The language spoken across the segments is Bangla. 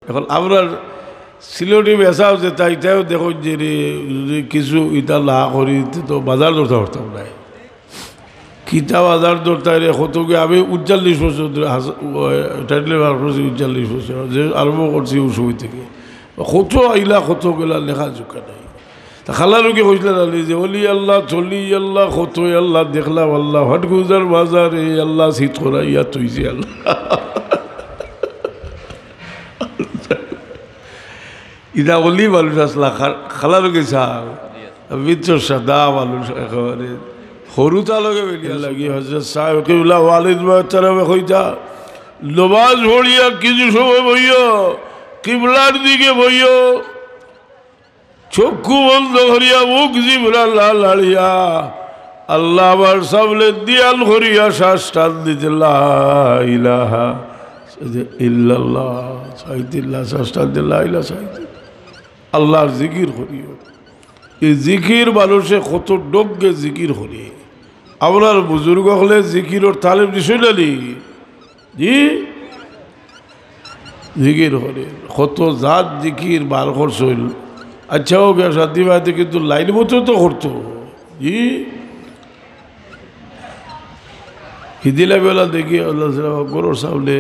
এখন আপনার সিলেটি বেচা হচ্ছে তাইটাও দেখো যে কিছু ইটা লা করি তো বাজার ধরতে পারতাম নাই কিতা বাজার ধরতাই রে কতকে আমি ৪৯ বছর টাইটেল বার করছি ৪৯ বছর যে আরম্ভ করছি ওই থেকে কত আইলা কত গেলা লেখা জোকা নাই তা খালারুকে কইছিলেন আলি যে অলি আল্লাহ চলি আল্লাহ কত আল্লাহ দেখলাম আল্লাহ হটগুজার বাজার এই আল্লাহ শীত করা ইয়া তৈছি আল্লাহ ইদা অলি মানুষ আসলা খালারুকে চাল বিচ্ছ সাদা মানুষ একেবারে সরু তালকে বেরিয়ে লাগি হজরত সাহেব কেবলা ওয়ালিদ মাহতারামে কইতা নমাজ পড়িয়া কিছু সময় বইও কিবলার দিকে বইও চক্ষু বন্ধ করিয়া মুখ জিবরা লাল হাড়িয়া আল্লাহ আমার সামনে দিয়াল করিয়া শ্বাস টান দিতে লা ইলাহা ইল্লাল্লাহ সাইদিল্লাহ শ্বাস টান দিতে লা ইলাহা সাইদিল্লাহ আল্লাহর জিকির করিও এই জিকির মানুষে কত ডোগকে জিকির করি আপনার বুজুর্গ হলে জিকিরর তালিম দিছই নালি জি জিকির করে কত জাত জিকির বার করছইল আচ্ছা হোক সাথী ভাইতে কিন্তু লাইন মতো তো করতো জি হিদিলা বেলা দেখি আল্লাহ গরুর সামনে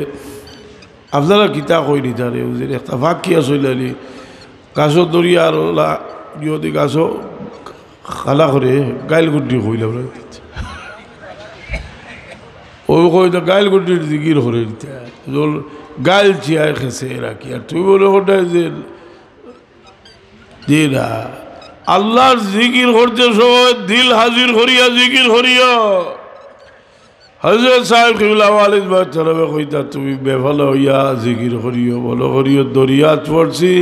আপনারা কিতা কই নিতারে একটা ভাগ কি আসইলালি গাছও দরিয়া আর ওলা যদি গাছও খালা করে গাইল গুড্ডি কইলাম ওই কই তো গাইল গুড্ডির জিকির করে দিতে গাইল চিয়ায় খেছে রাখি আর তুই বলে ওটা যে না আল্লাহর জিকির করতে সময় দিল হাজির করিয়া জিকির করিয়া হযরত সাহেব কিবলা ওয়ালিদ মাহতারামে কইতা তুমি বেফালা হইয়া জিকির করিও বলো করিও দরিয়াত পড়ছি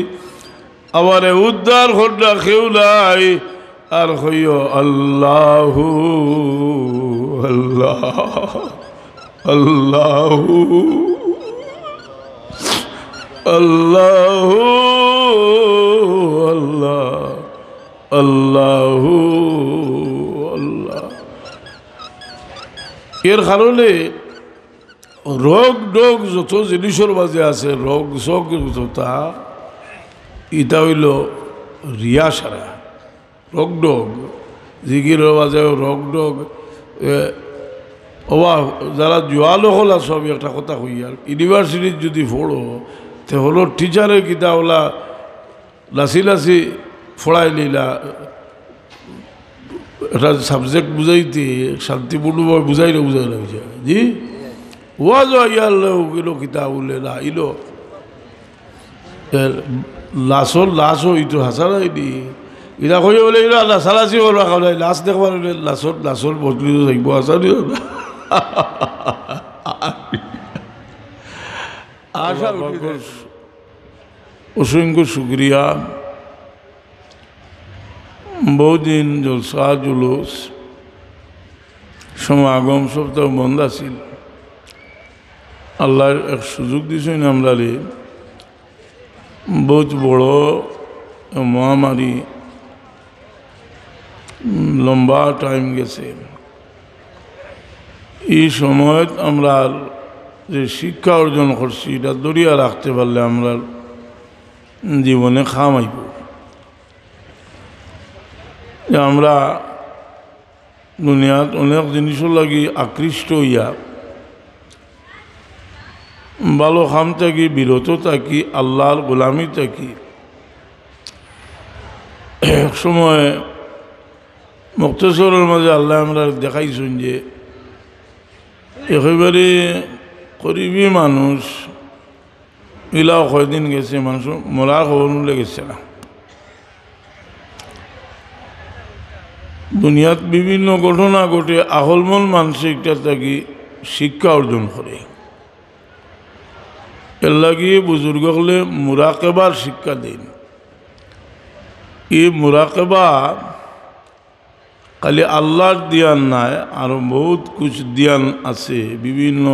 আমারে উদ্ধার খন্ডা কেউ নাই আর হইও আল্লাহু আল্লাহ আল্লাহু আল্লাহু আল্লাহ আল্লাহু আল্লাহ এর কারণে রোগ ডোগ যত জিনিসের মাঝে আছে রোগ শোক যতা ইটা হইল রিয়া সারা রোগ ডোগ জিকিরের মাঝে রোগ ডোগ ওবা যারা জোয়ালো হলা সব একটা কথা হইয়া ইউনিভার্সিটির যদি পড়ো তে হলো টিচারের কিতা ওলা লাসি লাসি ফড়াই নিলা একটা সাবজেক্ট বুঝাইতে শান্তিপূর্ণভাবে বুঝাইলে বুঝাই লাগছে জি ওয়াজ ইয়াল কিতা বলে না ইলো লাশর লাশও ইটো হাসারাইনি ইটা কই বলে ইলো লাসালাসি করবা খাওয়া লাশ দেখবার লাশর লাশর বদলি থাকবো হাসানি আশা অসংখ্য শুক্রিয়া বহুদিন জলসা জুলুস সমাগম সপ্তাহ বন্ধ আছিল আল্লাহর এক সুযোগ দিয়েছেন আমরা বহুত বড় মহামারী লম্বা টাইম গেছে এই সময় আমরা যে শিক্ষা অর্জন করছি এটা দরিয়া রাখতে পারলে আমরা জীবনে খামাইব আমরা দুনিয়াত অনেক জিনিসের লাগি আকৃষ্ট হইয়া ভালো খাম থাকি বিরত থাকি আল্লাহর গোলামি থাকি এক সময় মুক্তেশ্বরের মাঝে আল্লাহ আমরা দেখাইছেন যে একেবারে গরিবী মানুষ ইলাও কয়দিন গেছে মানুষ মরার খবর গেছে না দুনিয়াত বিভিন্ন ঘটনা ঘটে আহলমল মানসিকটা থাকি শিক্ষা অর্জন করে এর লাগিয়ে বুজুর্গ হলে মুরাকেবার শিক্ষা দেন এই মুরাকেবা খালি আল্লাহর দিয়ান নাই আরো বহুত কিছু দিয়ান আছে বিভিন্ন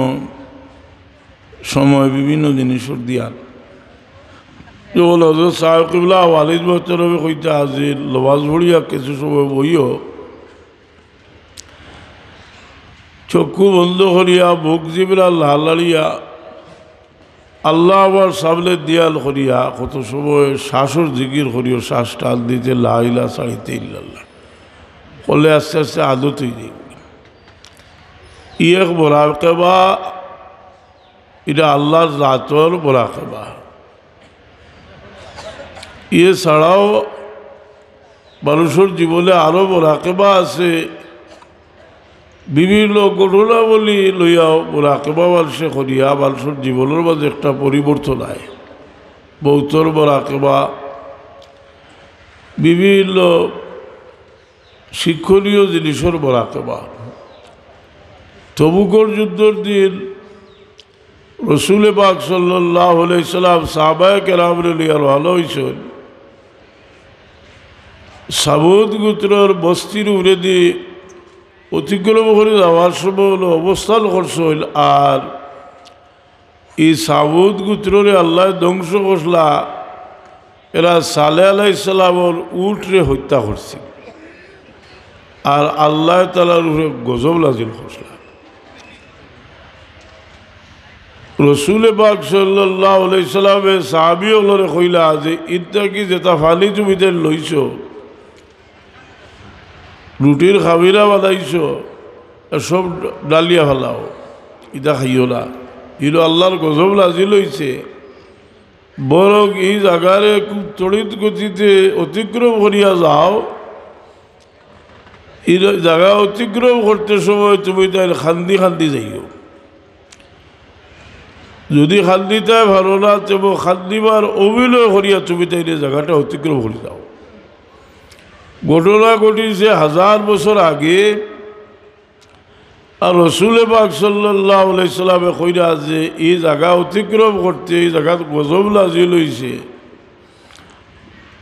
সময় বিভিন্ন জিনিসের দিয়ান যেমন হজরত সাহেব কিবলা ওয়ালিদ মাহতারামে কইতে হাজির লবাজ ভরিয়া কিছু সময় বইও চক্ষু বন্ধ করিয়া বুক জিবরা লালাড়িয়া আল্লাহ আবার সামনে দিয়াল করিয়া কত সময় শ্বাসর জিকির করিও শ্বাস টান দিতে লা ইলাহা ছাড়িতে ইল্লাল্লাহ বলে আস্তে আস্তে আদত হয়ে যাই এক মোরাকেবা এটা আল্লাহর জাতর মোরাকেবা ছাড়াও মানুষের জীবনে আরও মোরাকেবা আছে বিভিন্ন ঘটনাবলী লইয়াও মোরাকেবা মানুষে করিয়া মানুষের জীবনের মাঝে একটা পরিবর্তন আয় বহুতর মোরাকেবা বিভিন্ন শিক্ষণীয় জিনিসের মোরাকেবা তবুকর যুদ্ধের দিন রসুল পাক সাল্লাল্লাহু আলাইহি সাল্লাম সাহাবায়ে কেরামরে লইয়া রওনা হইছেন সামুদ গোত্রের বস্তির উড়ে দিয়ে অতিক্রম করে যাওয়ার সময় অবস্থান করছেন আর এই সামুদ গোত্ররে আল্লাহ ধ্বংস করলা এরা সালেহ আলাইহিস সালামের উটরে হত্যা করছে আর আল্লাহ তাআলার উপরে গজব নাযিল করলা রসুল পাক সাল্লাল্লাহু আলাইহি সাল্লামে সাহাবী হলরে কইলা যে ইত্যা কি যেটা ফালি তুমি তেল লইছ রুটির খাবিরা বানাইছ সব ডালিয়া ফেলাও ইটা খাইও না ইলো আল্লাহর গজব নাযিল হইছে বরং এই জায়গারে খুব তড়িৎ গতিতে অতিক্রম করিয়া যাও এই জায়গা অতিক্রম করতে সময় তুমি তাই খান্দি খান্দি যাইও যদি খান্দিতে ভালো না তবে খান্দিবার অভিনয় করিয়া তুমি তাই জায়গাটা অতিক্রম করে যাও ঘটনা ঘটিছে 1000 বছর আগে আর রসুল পাক সাল্লাল্লাহু আলাইহি সাল্লামে কইরা যে এই জায়গা অতিক্রম করতে এই জায়গাত গজব নাযিল হইছে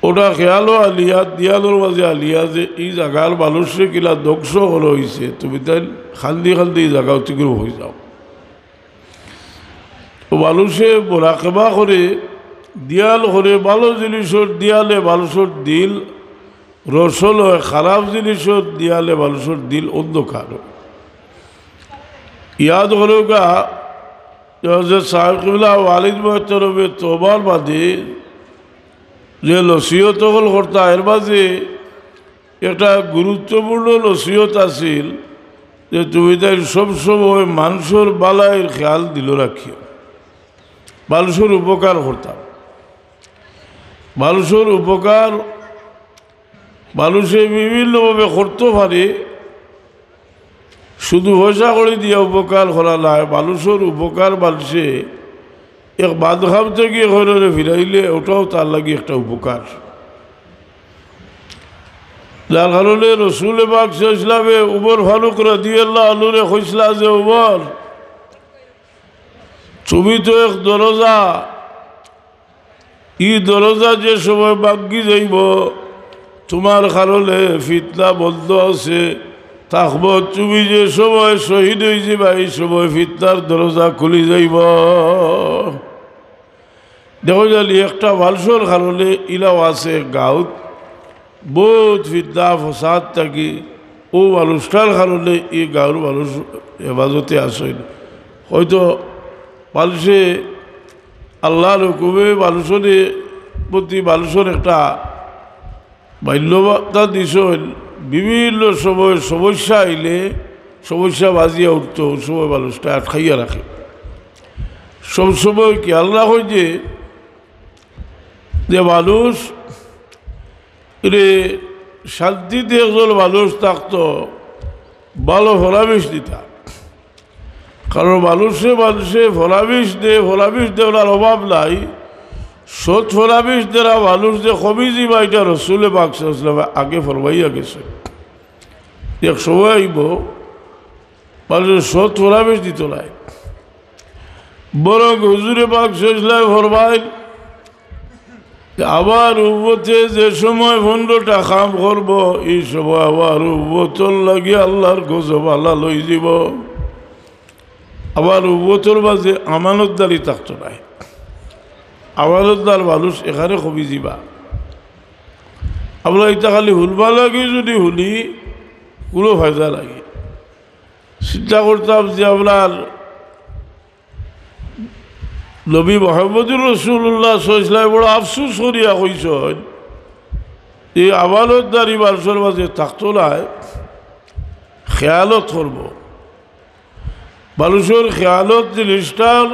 ওটা খেয়ালও আলিয়াত দিয়ালোর মাঝে আলিয়া যে এই জায়গার মানুষে কিলা ধ্বংস করা হয়েছে তুমি তাই খান্দি খান্দি এই জায়গা অতিক্রম হয়ে যাও মানুষে মোরাকেবা করে দিয়াল করে ভালো জিনিসের দিয়ালে মানুষের দিল রসল হয় খারাপ জিনিসের দিয়ালে মানুষের দিল অন্ধকার ইয়াদ হলো গা যে সাহেবুল্লাহ ওয়ালিদ মোহতরমে তোবার বাদে যে নসিহত হল কর্তা এর মাঝে একটা গুরুত্বপূর্ণ নসিহত আছিল যে তুমি তাই সবসময় মানুষের বালাইয়ের খেয়াল দিল রাখিও মানুষের উপকার করতাম মানুষের উপকার মানুষে বিভিন্নভাবে করতে পারে শুধু পয়সা করে দিয়ে উপকার করা নাই মানুষের উপকার মানুষে এক বাদখাম থেকে ঘরে ফিরাইলে ওটাও তার লাগে একটা উপকার যার কারণে রসুল পাক ইসলামে উমর ফারুক রাদিয়াল্লাহু আনহুরে কইসলা যে উমর তুমি তো এক দরজা এই দরজা যে সময় বাগি যাইব তোমার কারণে ফিতনা বন্ধ আছে থাকব তুমি যে সময় শহীদ হয়ে যাবা এই সময় ফিতনার দরজা খুলি যাইব দেখো জানি একটা মানুষের কারণে ইলাও আছে গাঁত বহুত ফিতনা ফসাদ থাকি ও মানুষটার কারণে এই গাঁর মানুষ হেফাজতে আসেন হয়তো মানুষে আল্লাহর হুকুমে মানুষের প্রতি মানুষের একটা বাল্যতা দিছেন বিভিন্ন সময় সমস্যা আইলে সমস্যা বাজিয়া উঠতো ওই সময় মানুষটা আটকাইয়া রাখে সবসময় খেয়াল রাখে যে মানুষ শান্তিতে একজন মানুষ থাকতো ভালো ফলাবিষ দিতা কারণ মানুষে ফলাবিষ দেওয়ার অভাব নাই সৎ ফলাবিষ দেওয়া মানুষ যে কমি যাবা এটা রসুলে পাক সাল্লাল্লাহু আলাইহি ওয়াসাল্লাম আগে ফরমাইয়া গেছে এক সময় আইব মানুষের সৎ ফলাবিষ দিত নাই বরং হুজুরে পাক সাল্লাল্লাহু আলাইহি ওয়াসাল্লাম ফরমাইন আবার উম্মতে যে সময় 15টা কাম করব এই সময় আবার উম্মতর লাগি আল্লাহর গজব আল্লাহ লই দিব আবার উম্মতর মাঝে আমানতদারি থাকতো নাই আমানতদার মানুষ এখানে কবি যাবা আমরা এটা খালি হুলবা লাগে যদি হুলি কোনো ফায়দা লাগে চিন্তা করতাম যে আপনার নবী মোহাম্মদুর রসুল্লাহ সাল্লাল্লাহু বড় আফসোস করিয়া কইছেন এই আমানতদারি মানুষের মাঝে থাকতো নাই খেয়ালত করব মানুষের খেয়ালত জিনিসটার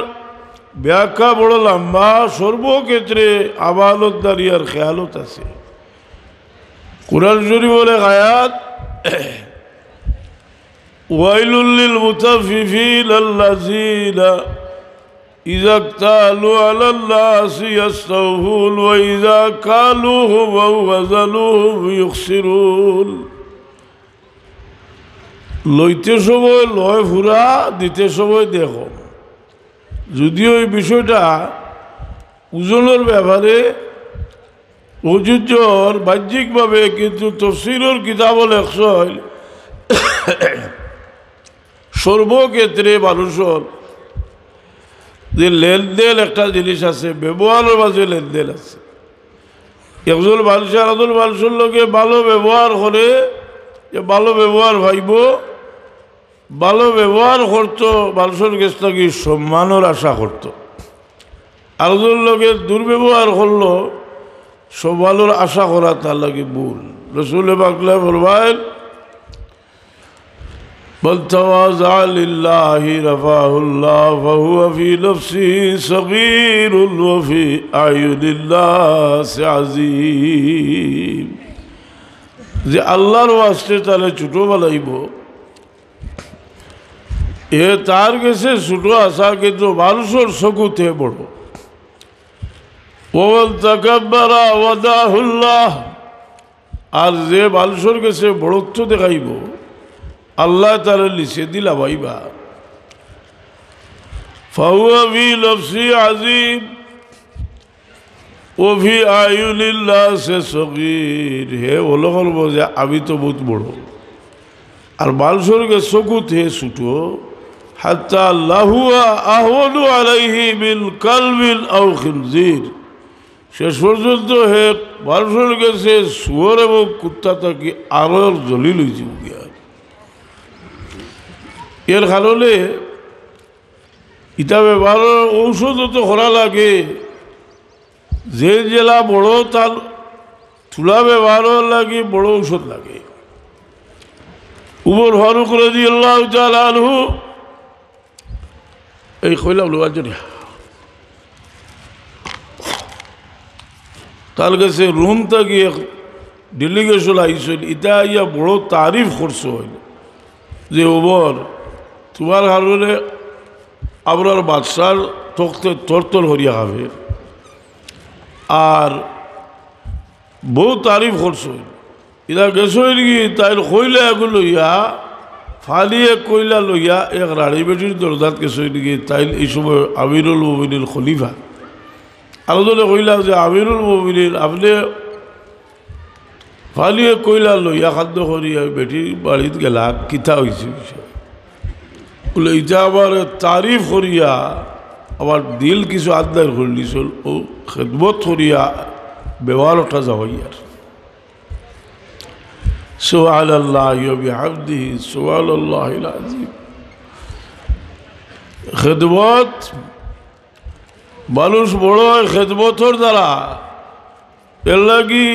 ব্যাখ্যা বড় লম্বা সর্বক্ষেত্রে আমানতদারি আর খেয়ালত আছে কুরআন শরীফের আয়াত ওয়াইলুল লিল মুতাফফিফিন আল্লাযীনা ইযা ইক্তালু আলান নাসি ইস্তাওফুন ওয়া ইযা কালুহুম আও ওয়াজানুহুম ইউখসিরুন লইতে সময় লয় ফুরা দিতে সময় দেখো যদিও এই বিষয়টা ওজনের ব্যাপারে প্রযোজ্যর বাহ্যিকভাবে কিন্তু তফসিরের কিতাব লেখছেন সর্বক্ষেত্রে মানুষের যে লেনদেন একটা জিনিস আছে ব্যবহারের মাঝে লেনদেন আছে একজন মানুষের আরেকজন মানুষের লোকে ভালো ব্যবহার করে যে ভালো ব্যবহার ভাইব ভালো ব্যবহার করতো মানুষের কাছ থেকে সম্মানের আশা করতো আরেকজন লোকে দুর্ব্যবহার করলো সম্মানের আশা করা তার লাগে ভুল রাসূল পাক বলবেন من تواضع لله رفعه الله فهو في نفسه صغير وفي أعين الناس عظيم যে আল্লাহর ওয়াস্তে তাহলে ছোট বানাইব এ তার কাছে ছোট আশা কিন্তু মানুষের চকুতে বড় ওমান তাকাব্বারা ওয়াদাহুল্লাহ আর যে মানুষের কাছে বড়ত্ব দেখাইব আল্লাহ তাআলা লিখে দিলা ভাইবা ফাহুয়া ফি নফসি আযীম ও ফি আয়ুনিল্লাহ সগীর হে ওলগল বলে আমি তো বহুত বড় আর মানুষের কাছে চকুতে ছোট হাত্তা আল্লাহু আহওয়ানু আলাইহি মিন কালবিন আও খিনজির শেষ পর্যন্ত হে মানুষের কাছে শুয়োর এবং কুত্তা থাকি আরো জলিল হয়েছে গিয়া এর কারণে ইটা ব্যবহার ঔষধ তো করা লাগে যে জেলা বড় তার তুলা ব্যবহার লাগে বড় ঔষধ লাগে উমর ফারুক রাদিয়াল্লাহু তাআলা আনহু এই কইলাম লোয়ার জন্য তার কাছে রুম থেকে ডেলিগেশন আইসল ইটা ইয়া বড় তারিফ করছে যে ওবর তোমার কারণে আপনার বাদশার তখতে তরতর হরিয়া খাবে আর বহু তারিফ করছে এটা গেছ কি তাই কইলা এগুলো লইয়া ফালিয়ে কইলা লইয়া এক রাড়ি বেটির দরজাত গেছ নাকি তাই এই সময় আমিরুল মুমিনিন খলিফা আলোচনা কইলা যে আমিরুল মুমিনিন আপনি ফালিয়ে কইলা লইয়া খাদ্য করিয়া বেটির বাড়িতে গেলা কিতা হয়েছে বলে এটা আবার তারিফ করিয়া আবার দিল কিছু আদায় করলিছিল ও খেদমত করিয়া ব্যবহার ওঠা যাওয়ার সুবহানাল্লাহি ওয়া বিহামদিহি সুবহানাল্লাহিল আযীম খেদমত মানুষ বড় হয় খেদমতর দ্বারা এর লাগি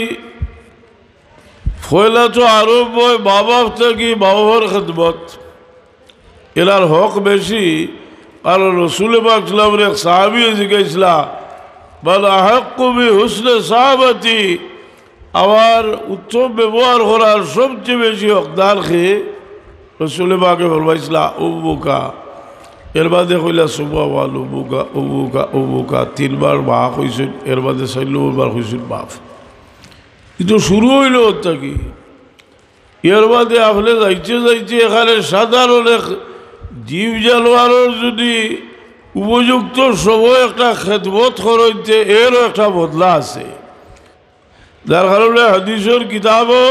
ফয়লা তো আরব হয় বাবা থেকে বাবার খেদমত এলার হক বেশি আর রসুল পাক সাল্লাল্লাহু আলাইহি ওয়াসাল্লাম সাহাবী জিজ্ঞাসা বল আহাক্কু বি হুসনে সাহাবতি আমার উত্তম ব্যবহার করার সবচেয়ে বেশি হকদার কে রসুল পাকে বলবাইছিলা উবুকা এর বাদে কইলা সুবহান উবুকা উবুকা উবুকা তিনবার মা কইছেন এর বাদে ৪ বার কইছেন বাপ কিন্তু শুরু হইল কি এর বাদে আপনি যাইতে যাইতে এখানে সাধারণ এক জীব জানোয়ারের যদি উপযুক্ত সময় একটা খেদমত করাইতে এরও একটা বদলা আছে যার কারণে হাদিসের কিতাবও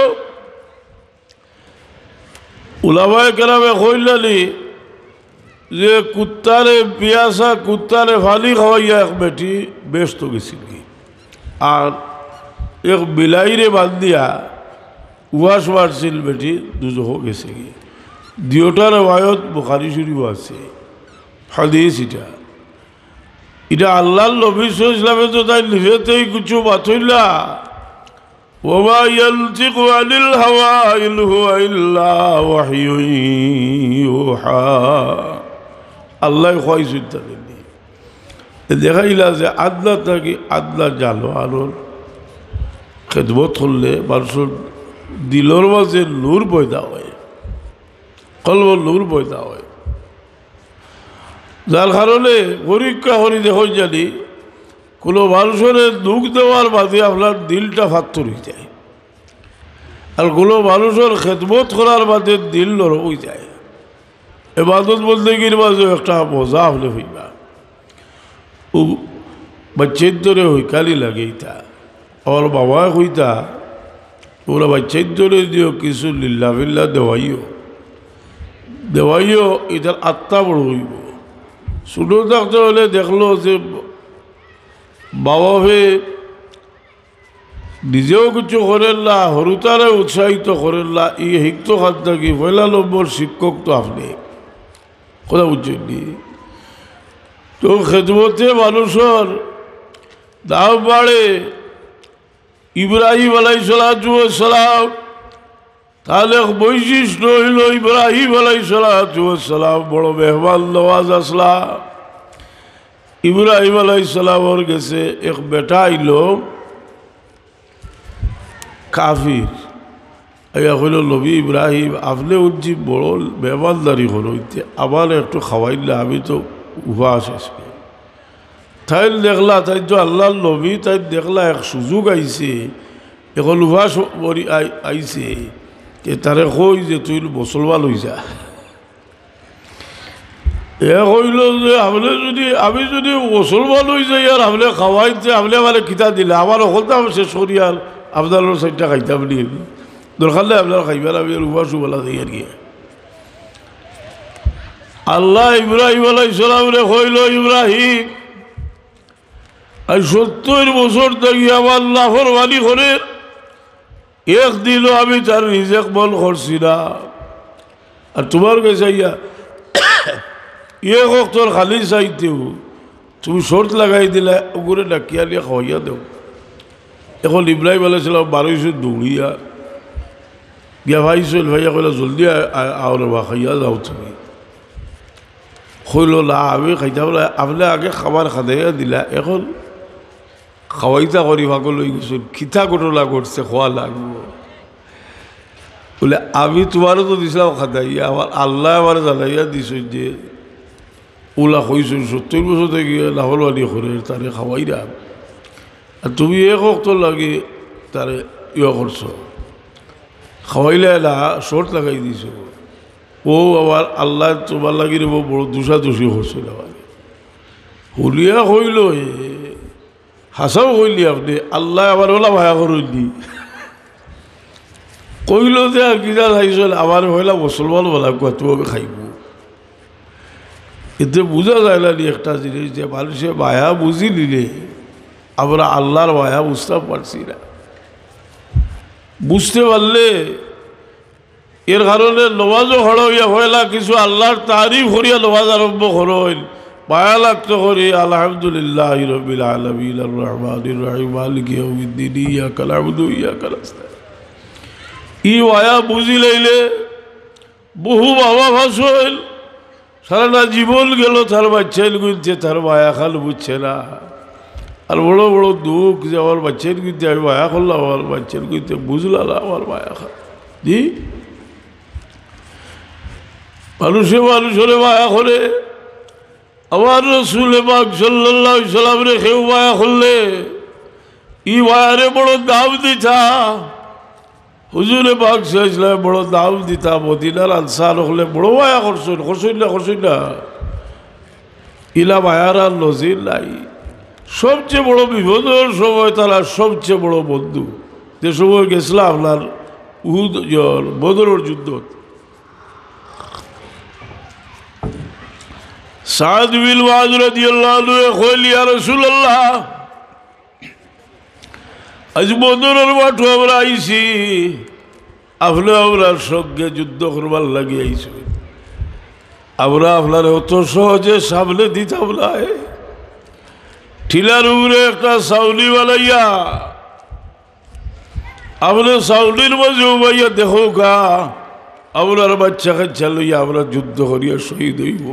উলামায়ে কেরামে কইলালি যে কুত্তারে পিয়াসা কুত্তারে ফালি খাওয়াইয়া এক বেটি ব্যস্ত গেছিল আর এক বিলাইরে বাদ দিয়া উয়াস মারছিল বেটি দুজহ গেছে গিয়ে দুটার রেওয়ায়ত বুখারী শরীফ আছে হাদিস এটা এটা আল্লাহর নবী সাল্লাল্লাহু আলাইহি ওয়াসাল্লাম তো তাই নিজেতেই কিছু বাতইলা ওয়া ইয়ানতিকু আনিল হাওয়া ইন হুয়া ইল্লা ওয়াহয়ুন ইউহা আল্লাহ কইছেন তাদের দেখাইলা যে আদলা থাকি আদলা জালো আলোর খেদমত করলে মানুষের দিলর মাঝে নূর পয়দা হয় কলব নূর পয়দা হয় যার কারণে পরীক্ষা করি দেখো জানি কোনো মানুষের দুঃখ দেওয়ার বাদে আপনার দিলটা ফাত্তর হয়ে যায় আর কোনো মানুষের খেদমত করার বাদে দিল নরম হয়ে যায় এবাদত বলতে গিয়ে মাঝে একটা মজা হলে হইবা ও বাচ্চার ধরে হইকালি লাগে ইটা আমার বাবা হইতা ওরা বাচ্চার ধরে দিও কিছু লিল্লা বিল্লা দেওয়াইও এটার আত্মা বড় হইব ছোটো থাকতে হলে দেখলো যে বাবা হয়ে নিজেও কিছু করেন না হরুতারে উৎসাহিত করেন না এই শিক্ত খাত থাকি পয়লা নম্বর শিক্ষক তো আপনি কথা বুঝছেন নি তো খেদমতে মানুষের দাম বাড়ে ইব্রাহিম আলাইহিস সালাম তাহলে বৈশিষ্ট্য হইল ইব্রাহিম আলাইহিস সালাম বড় মেহমান নওয়াজ আসলা ইব্রাহিম আলাইহিস সালামর গেছে এক বেটা আইল কাফির আইয়া হইল নবী ইব্রাহিম আপনি উঠছি বড় মেহমানদারি হইতে আমার একটু খাওয়াইলে আমি তো উপবাস আজকে তাই দেখলা তাই তো আল্লাহর নবী তাই দেখলা এক সুযোগ আইছে এখন উপবাস আইছে তারে কই যে তুই মুসলমান হই যা এ কইল যে আমি যদি মুসলমান হই যাই আর আপনি খাওয়াইতে আপনি আমার কিতা দিলে আমার অকলতাম শেষ করি আর আপনার সাইডটা খাইতাম নি দরকার নেই আপনার খাইবেন আমি উপবাস বলা দিই আর কি আল্লাহ ইব্রাহিম আলাইহিস সালামরে কইল ইব্রাহিম আর 70 বছর থেকে আমার নাফরমানি করে একদিন আমি তার রিজেক বল করছি না আর তোমার কাছে এক অক্তর খালি চাইতেও তুমি শর্ত লাগাই দিলে ওগুলো ডাকিয়া নিয়ে খাওয়াইয়া দেও এখন ইব্রাহিম আলাইহিস সালাম বারোইশো দৌড়িয়া গিয়া ভাইছিল ভাইয়া কইলা জলদি আওরে বা খাইয়া যাও তুমি কইল না আমি খাইতাম না আপনি আগে খাবার খাদাইয়া দিলা এখন খাওয়াইতা করি ভাগল হয়ে গেছো খিতা ঘটনা ঘটছে খোয়া লাগবো বলে আমি তোমারও তো দিছিলাম খাদাইয়া আমার আল্লাহ আমার জানাইয়া দিছ যে ওলা কইছ 70 বছর থেকে লাফরমানি করে তারে খাওয়াই না আর তুমি এক অক্ত লাগে তারে করছো খাওয়াইলে না শর্ট লাগাই দিছ ও আবার আল্লাহ তোমার লাগি বড় দুষাদুষি করছিল আমার হুলিয়া কইল হাসাও কইলি আপনি আল্লাহ আবার ওলা ভায়া করলি কইল যে আর কিনা চাইছিল আমার হইলা মুসলমান বলা তুমি খাইব এতে বোঝা যায় না একটা জিনিস যে মানুষে মায়া বুঝি নিলে আমরা আল্লাহর মায়া বুঝতে পারছি না বুঝতে পারলে এর কারণে নমাজও হড়ইয়া হইলা কিছু আল্লাহর তারিফ করিয়া নমাজ আরম্ভ করইল মায়া লাগতে করি আলহামদুলিল্লাহ রাব্বিল আলামিন আর রহমানির রহিম মালিকি ইয়াউমিদ্দিন ইয়াকা না'বুদু ওয়া ইয়াকা নাস্তাঈন ই মায়া বুঝি লইলে বহু বাবা ভাসল সারাটা জীবন গেল তার বাচ্চাইল গুনছে তার মায়া খাল বুঝছে না আর বড় বড় দুঃখ যে আমার বাচ্চার গুনতে আমি মায়া করলাম আমার বাচ্চার গুনতে বুঝলাম না আমার মায়া খাল জি মানুষে মানুষের মায়া করে আমার রাসূল পাক সাল্লাল্লাহু আলাইহি সাল্লাম রে কেউ মায়া করলে ই মায়ারে বড় দাম দিতা হুজুরে পাক সাল্লাল্লাহু আলাইহি সাল্লাম বড় দাম দিতা মদিনার আনসার হলে বড় মায়া করছেন না ইলা মায়ার আর নজির নাই সবচেয়ে বড় বিপদের সময় তারা সবচেয়ে বড় বন্ধু যে সময় গেছিলাম আপনার উহুদ বদরের যুদ্ধ সাদ বিন মুআয রাদিয়াল্লাহু আনহু কইল ইয়া রাসূলুল্লাহ আজ বদরের মাঠে আমরা আইছি আপনি আমরা সঙ্গে যুদ্ধ করবার লাগি আইছি আমরা আপনার অত সহজে সামনে দিতাম না ঠিলার উপরে একটা চাউলি বানাইয়া আমরা চাউলির মাঝে উবাইয়া দেখো গা আপনার বাচ্চা কাচ্চা লইয়া আমরা যুদ্ধ করিয়া শহীদ হইব।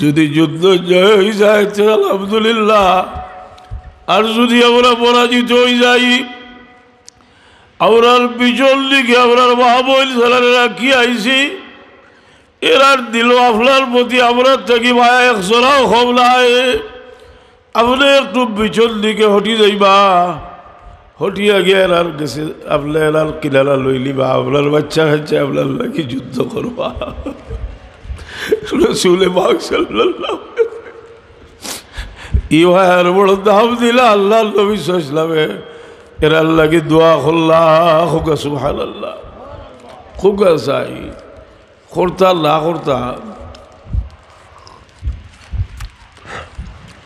যদি যুদ্ধ জয় হয়ে যায় আলহামদুলিল্লাহ, আর যদি আমরা পরাজিত হয়ে যাই আমরার পিছন দিকে আমরার মহাবল ছেলেরা কি আইছি এরার দিল আপনার প্রতি আমরা থাকি মায়া একজনাও কম নাই। আপনি একটু পিছন দিকে হটি যাইবা, হটিয়া গিয়ে এরার গেছে আপনি এরার কিনারা লইলিবা, আপনার বাচ্চা কাচ্চা আপনার লাগি যুদ্ধ করবা। রাসূলে পাক সাল্লাল্লাহু আলাইহি ওয়াসাল্লাম ইহার বড় দাম দিলা আল্লাহ নবী সাল্লাল্লাহু আলাইহি ওয়াসাল্লাম এর আল্লাহকে দোয়া করল্লাহ হোক সুবহানাল্লাহ খুব চাই করতা না করতা।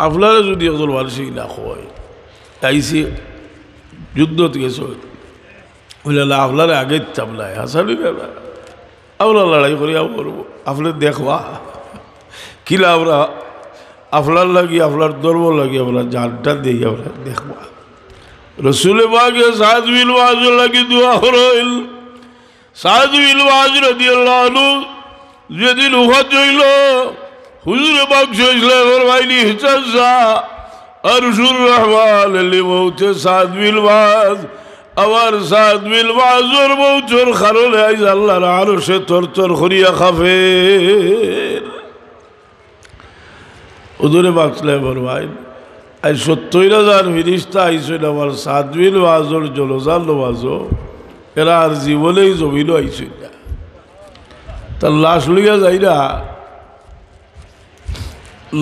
আপনারা যদি একজন মানুষই না হয় আইসি যুদ্ধত গেছ বলে না আপনারা আগে চাপলাই হাসানি না আমরা লড়াই করিয়া করবো আপনার দেখবা কিলা আমরা আপনার লাগি আপনার ধর্ম লাগি আমরা জানটা দিই আমরা দেখবা। রসুলে পাকে সাদ বিন ওয়াজ লাগি দোয়া হইল। সাদ বিন ওয়াজ রাদিয়াল্লাহু আনহু যেদিন উহদ হইল হুজুরে পাক সাল্লাল্লাহু আলাইহি ওয়াসাল্লাম হিসাজা আরশুর রহমান লিমউতে সাদ বিন ওয়াজ আমার সাদ বিন ওয়াজর মউতের কারণে আইজ আল্লাহর আরশে তরতর করিয়া খাফে। হুজুরে পাক সাল্লাল্লাহু আলাইহি ওয়াসাল্লাম আজ ৭০,০০০ ফিরিস্তা আইসেন আমার সাদ বিন ওয়াজর জলজার নমাজও এরা আর জীবনেই জমিনও আইসেন না। তার লাশ লইয়া যাই না,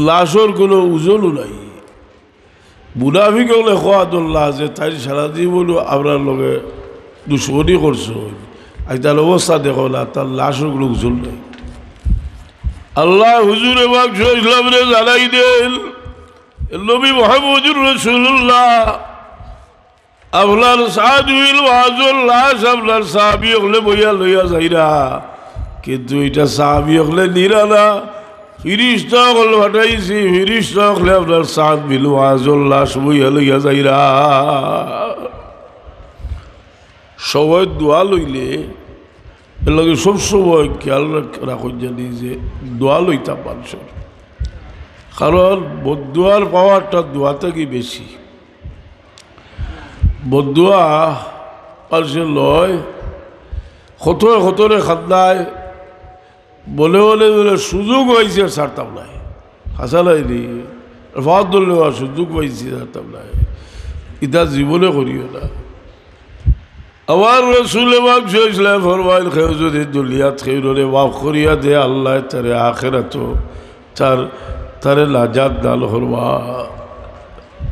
লাশর কোনো ওজনও নাই। মুনাফিক হলে খোয়াদুল্লাহ যে তাই সারা জীবন আপনার লগে দুশ্মনী করছো, আজ তার অবস্থা দেখো না, তার লাশর কোনো ওজন নাই। আল্লাহ হুজুরে পাক ইসলামরে জানাই দেন নবী মুহাম্মদুর রাসূলুল্লাহ আপনার সাদ বিন ওয়াজর লাশ আপনার সাহাবী হলে বইয়া লইয়া যাইরা, কিন্তু এটা সাহাবী হলে নিরা না ফিরিস্তা হল পাঠাইছি, ফিরিস্তা হলে আপনার সাদ বিন ওয়াজর লাশ বইয়া লইয়া যাইরা। সবাই দোয়া লইলে এর লগে সবসময় খেয়াল রাখুন জানি যে দোয়া লইতাম মানুষের, কারণ বদুয়ার পাওয়ারটা দোয়া থেকে বেশি। বদুয়া মানুষের লয় খতরে খান্দায় বলে বলে বলে সুযোগ হয়েছে ছাড়তাম নাই, হাসা লাইনি ফাদুল নেওয়ার সুযোগ পাইছি ছাড়তাম নাই, ইটা জীবনে করিও না। আমার রাসূল পাক সাল্লাল্লাহু আলাইহি ওয়াসাল্লাম ফরমাইল কেউ যদি দুনিয়াত খেউরে মাফ করিয়া দে আল্লাহ তারে আখিরাতও তারে নাজাত দান করবা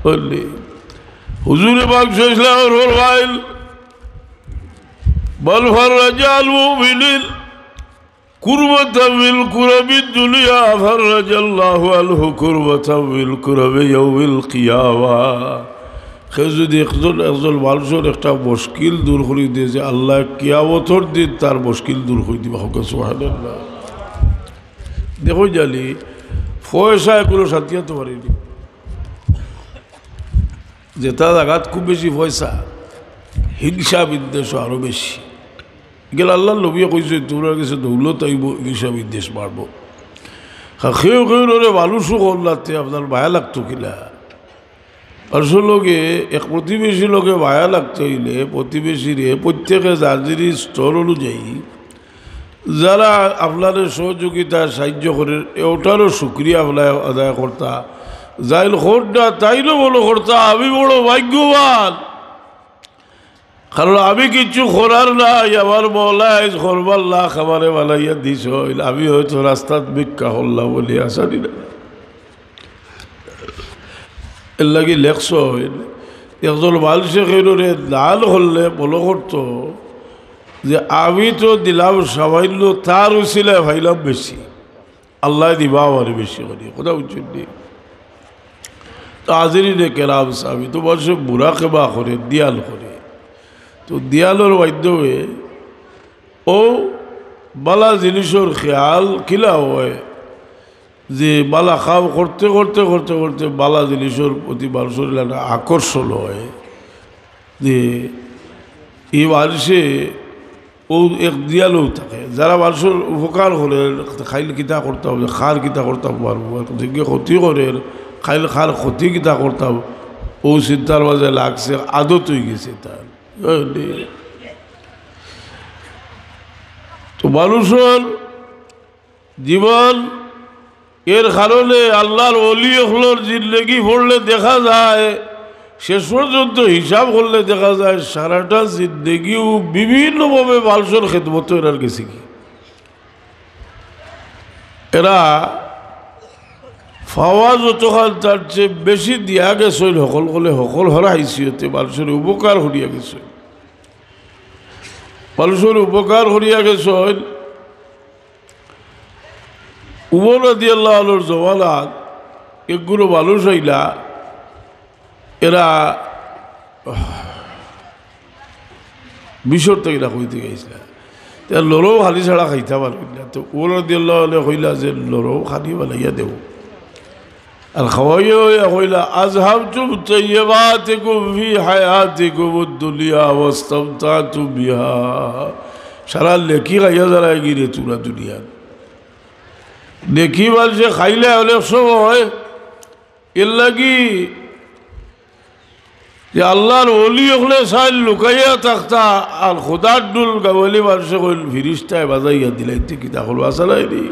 বললি। হুজুরে পাক সাল্লাল্লাহু আলাইহি ওয়াসাল্লাম ফরমাইল বল ফারজাল মুমিনিন কুরবাতাম বিল কুরবিদ দুনিয়া ফারজাল্লাহু আনহু কুরবাতাম বিল কুরবি ইয়াউমিল কিয়ামা। কেউ যদি একজন মানুষের একটা মুশকিল দূর করে দিয়ে যে আল্লাহ কিয়ামতের দিন তার মুশকিল দূর করে দিবা হোক সুবহানাল্লাহ। দেখো জানি পয়সায় কোনো শান্তি আনতে পারিনি, যেটা জায়গাত খুব বেশি পয়সা হিংসা বিদ্বেষ আরও বেশি গেলে আল্লাহ নবীয়ে কইছে তোমরা কাছে দৌলত আইব হিংসা বিদ্বেষ মারব। খেয়ে খেয়ে মানুষও করলাতে আপনার মায়া লাগতো কিনা মানুষের লগে এক প্রতিবেশী লোকে মায়া লাগতে হইলে প্রতিবেশীরে প্রত্যেকে যার স্তর অনুযায়ী যারা আপনার সহযোগিতা সাহায্য করে ওটারও শুক্রিয়া আপনার আদায় করতা, যাইল খোরটা তাইলে বলো করতা আমি বড় ভাগ্যবান, কারণ আমি কিছু করার নাই, আমার মৌলাই করবার লাখ আমারে বানাইয়া দিস হইল, আমি হয়তো রাস্তাত ভিক্ষা করলাম বলি আসানি না। এর লাগে লেখছ হইল একজন মানুষে খেয়ে লাল হলে বলো করতো যে আমি তো দিলাম সামান্য, তার উচিলায় ভাইলাম বেশি, আল্লাহ দিবা আমার বেশি করি কথা উচিত নেই। তো আজেরই রে কেরাম আমি তো মানুষে বুড়া কেবা করে দিয়াল করে, তো দিয়ালোর মাধ্যমে ও বালা জিনিসের খেয়াল কিলা হয় যে বালা খাও করতে করতে করতে করতে বালা জিনিসের প্রতি মানুষের একটা আকর্ষণ হয় যে এই মানুষে ও এক দিয়ালেও থাকে যারা মানুষের উপকার করে খাইলে কিতা করতাম খার কিতা করতাম পারবো যে ক্ষতি করে খাইলে খার ক্ষতি কিতা করতাম ও চিন্তার মাঝে লাগছে আদত হয়ে গেছে তার তো মানুষের জীবন এর কারণে আল্লাহর ওলি হলোর জিন্দগি পড়লে দেখা যায় শেষ পর্যন্ত হিসাব করলে দেখা যায় সারাটা জিন্দগিও বিভিন্নভাবে মানুষের খেদমত এরার গেছে কি এরা ফাওয়া যতক্ষণ তার চেয়ে বেশি দিয়া গেছে সকল বলে সকল হরা হাইসিয়তে মানুষের উপকার করিয়া গেছে মানুষের উপকার করিয়া গেছে উমর রাদিয়াল্লাহু আনহুর জমানাত একগুলো মানুষ হইলা এরা মিশর থেকে এরা কইতে গেছিল লড়ও খালি ছাড়া খাইতে পারবিনা তো উমর রাদিয়াল্লাহু আনহু কইলা যে লড়ও খালি বানাইয়া দেব আর খাওয়াইয়া কইলা আযহাবতুম তাইয়্যিবাতিকুম ফি হায়াতিকুম আদ-দুনিয়া ওয়াস্তামতাতুম বিহা সারা লেখি খাইয়া যারা গিরে তুরা দুনিয়া দেখি বলছে খাইলে অনেক সময় এর লাগি যে আল্লাহর ওলি হলে সাইল লুকাইয়া থাকতা আর খোদার ডুল গাবলি মানুষে কইল ফিরিস্তায় বাজাইয়া দিলাইতে কিতা হল আসালাইনি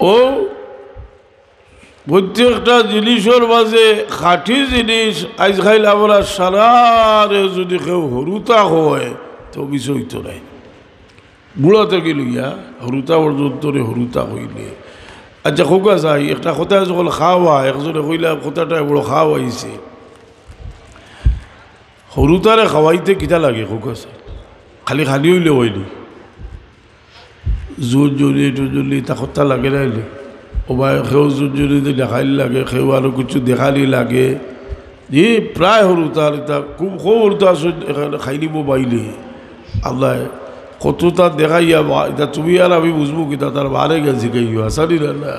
ও প্রত্যেকটা জিনিসের মাঝে খাঁটি জিনিস আজ খাইলে আমরা সারারে যদি কেউ হরুতা হয় তো বিষয় তো নাই বুড়া থেকে লইয়া হরুতা পর্যন্ত হরুতা হইলে আচ্ছা খোকা যাই একটা কথা যখন খাওয়া একজনে কইলা কথাটা বড় খাওয়া হয়েছে হরুতারে খাওয়াইতে কিতা লাগে খোকা চাই খালি খালি হইলে হয়নি জোর জলি টুজলি তা কথা লাগে নাইলে ও ভাই সেও জোর জলি দেখাইলে লাগে সেও আরো কিছু দেখালি লাগে যে প্রায় হরুতার এটা খুব হরুতা খাই দিব বাইলে আল্লাহ কতটা দেখাইয়া এটা তুমি আর আমি বুঝবো কিতা তার বারে গেছি গাইও আসানি না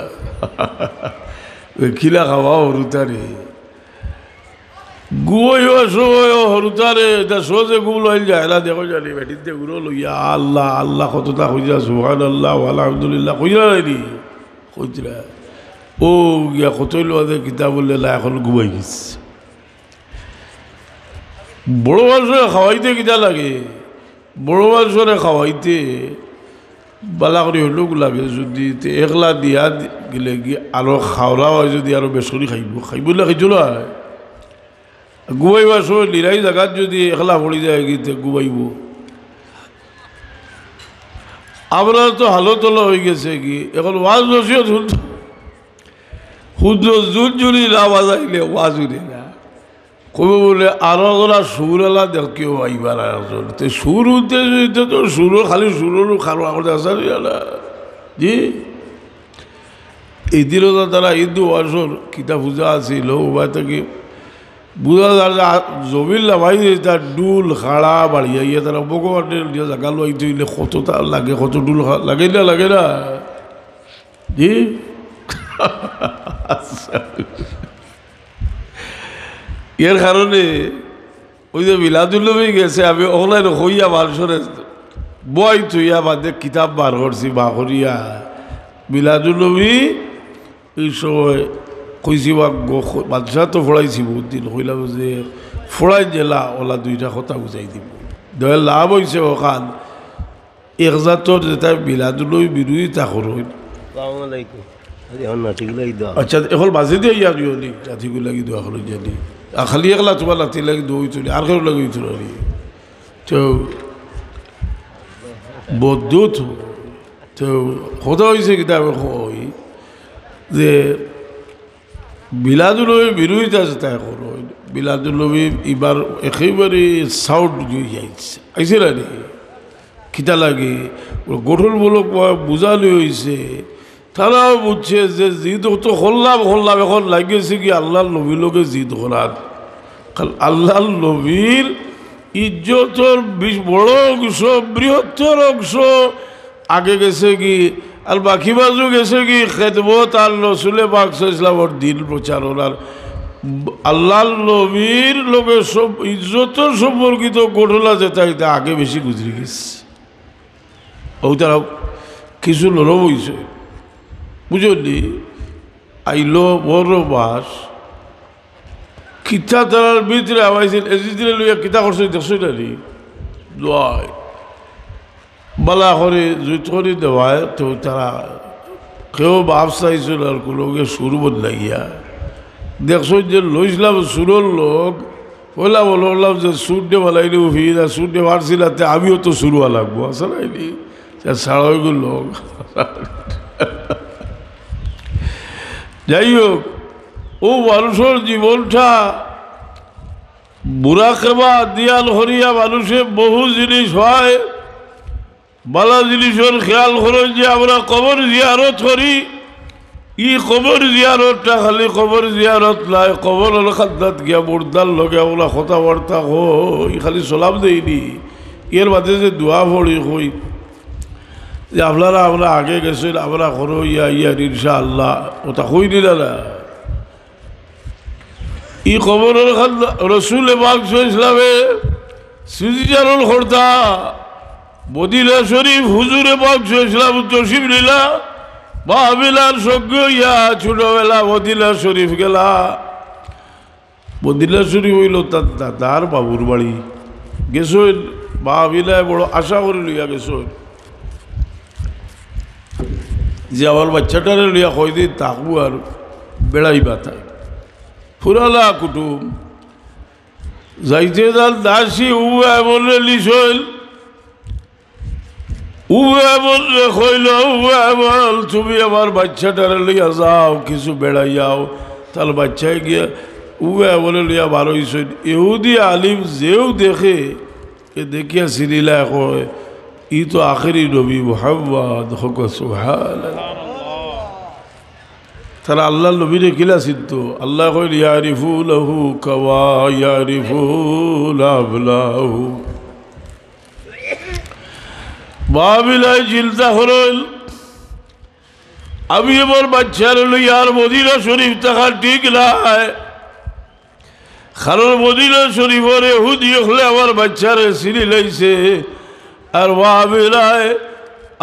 খিলা খাওয়া হরুতারে গুয়ো সময় হরুতারে এটা সোজে গু লইল যায় না দেখো জানি বেটিতে গুলো লইয়া আল্লাহ আল্লাহ কতটা কইয়া সুবহানাল্লাহ আলহামদুলিল্লাহ কইলা নাইনি কইরা ও গিয়া কতই লোয়াদের কিতাব বললে এখন ঘুমাই গেছে বড় মানুষের খাওয়াইতে কিতা লাগে বড় মানুষরে খাওয়াইতে বালা করে হলেও লাগে যদি একলা দিয়া গেলে কি আরো খাওয়া হয় যদি আরো বেসরি খাইব খাইবলে খাইছো না ঘুমাইবার সময় নিরাই জায়গাত যদি একলা পড়ি যায় গিয়ে ঘুমাইব আমরা তো হালতলা হয়ে গেছে কি এখন ওয়াজ নসিহত শুদ্ধ জুন জুড়ি না বাজাইলে ওয়াজ উঠে না কব বলে আরো ওরা সুরেলা দেখ কেউ আইবার একজন তো সুর উঠতে তো সুর খালি সুরেরও খারো আমাদের আসা না জি এই দিনও তারা হিন্দু ওয়াজর কিতা পূজা আছিল ওবা থেকে বুঝা যায় জমির লাভাই তার ডুল খাড়া বাড়িয়া ইয়ে তারা ভগবানের জায়গা লোয়াই তৈলে কতটা লাগে কত ডুল লাগে না জি এর কারণে ওই যে মিলাদুল্নবী গেছে আমি অনলাইন হইয়া মানুষের বই থইয়া বাদে কিতাব বার করছি বা করিয়া মিলাদুল্নবী এই সময় কইছি বা বাদশাহ তো ফোড়াইছি বহুত দিন কইলাম যে ফোড়াই জেলা ওলা দুইটা কথা বুঝাই দিব দয়া লাভ হয়েছে ওখান এক জাতর যেটা মিলাদুল্নবী বিরোধিতা করুন আচ্ছা এখন বাজে দিয়ে ইয়া দিওনি জাতিগুলো লাগি দোয়া করুন জানি খালি একলা তোমার লাতি লাগি দৌড়ি তুলি আর কেউ লাগি তুলি তো বদ্ধুত তো কথা হয়েছে কিতাবে কই যে বিলাদুলবী বিরোধিতা যেটা করো বিলাদুলবী এবার একেবারে সাউন্ড গিয়ে আইছে আইছে না নি কিতা লাগে গঠনমূলক বুঝালি হয়েছে তারাও বুঝছে যে জিদ তো হল্লাম এখন লাগিয়েছে কি আল্লাহর নবীর লোকে জিদ করার আল্লাহর নবীর ইজ্জতর বড় অংশ বৃহত্তর অংশ আগে গেছে কি আর বাকি বাজু গেছে কি খেদমত আর রসুলে পাক ইসলামর দিন প্রচারণ আর আল্লাহর নবীর লোকের সব ইজ্জত সম্পর্কিত ঘটনা যেটা এটা আগে বেশি গুজরি গেছে ও তারা কিছু নরম হয়েছে বুঝলি আইলো বড় বাস কিতা তার ভিতরে আবাইছিল এজিদিনে লইয়া কিতা করছে দেখছো নানি দোয়াই বালা করে জুত করে দেওয়ায় তো তারা কেউ বাপ চাইছিল আর কোনোকে সুর বদলাইয়া দেখছো যে লইছিলাম সুরর লোক বললাম যে সুর দে বালাইনি উফির আর সুর দে পারছিলাতে আমিও তো সুরওয়া লাগবো আসা নাইনি সাড়াইগুলো লোক যাই হোক ও মানুষের জীবনটা বুড়া খেবা দিয়াল হরিয়া মানুষে বহু জিনিস হয় বালা জিনিসের খেয়াল করেন যে আমরা কবর জিয়ারত করি ই কবর জিয়ারতটা খালি কবর জিয়ারত নাই কবর খাদ্দাত গিয়া মুর্দার লগে আমরা কথাবার্তা হই খালি সলাম দেইনি এর মাঝে যে দোয়া পড়ি হই যে আপনারা আমরা আগে গেছেন আমরা করো ইয়ার ইনশাআল্লাহ ওটা হইনি না ই কবরের রসুল ইসলামে সিজিজারুল খোর্দা মদিনা শরীফ হুজুরে বাক্স ইসলাম তসিম লীলা বাবিলার সজ্ঞ ইয়া ছোটবেলা মদিনা শরীফ গেলা মদিনা শরীফ হইল তার দাদার বাবুর বাড়ি গেছেন বাবিলায় বড় আশা করে লইয়া গেছেন যে আমার বাচ্চাটারে লইয়া কয়দিন থাকবো আর বেড়াইবা তাই ফুরালা কুটুম যাইতে যান দাসী উয়া বললে লিসল উয়া বললে কইল উয়া বল তুমি আমার বাচ্চাটারে লইয়া যাও কিছু বেড়াইয়াও তাহলে বাচ্চায় গিয়া উয়া বলে লইয়া ভালো হইছেন ইহুদি আলিম যেও দেখে এ দেখিয়া সিরিলা কয় ই তো আখেরি নবী মুহাম্মদ হক সুবহানাল্লাহ তারা আল্লাহ নবীরে কিলা সিদ্ধ আল্লাহ কইল ইয়ারিফুনাহু কামা ইয়ারিফুনা আবনাহু বাবিলায় চিন্তা হরল আমি আমার বাচ্চার লইয়ার মদিনা শরীফ থাকা ঠিক নাই কারণ মদিনা শরীফের ইহুদি হলে আমার বাচ্চারে চিনি লাইছে আর বাবিলায়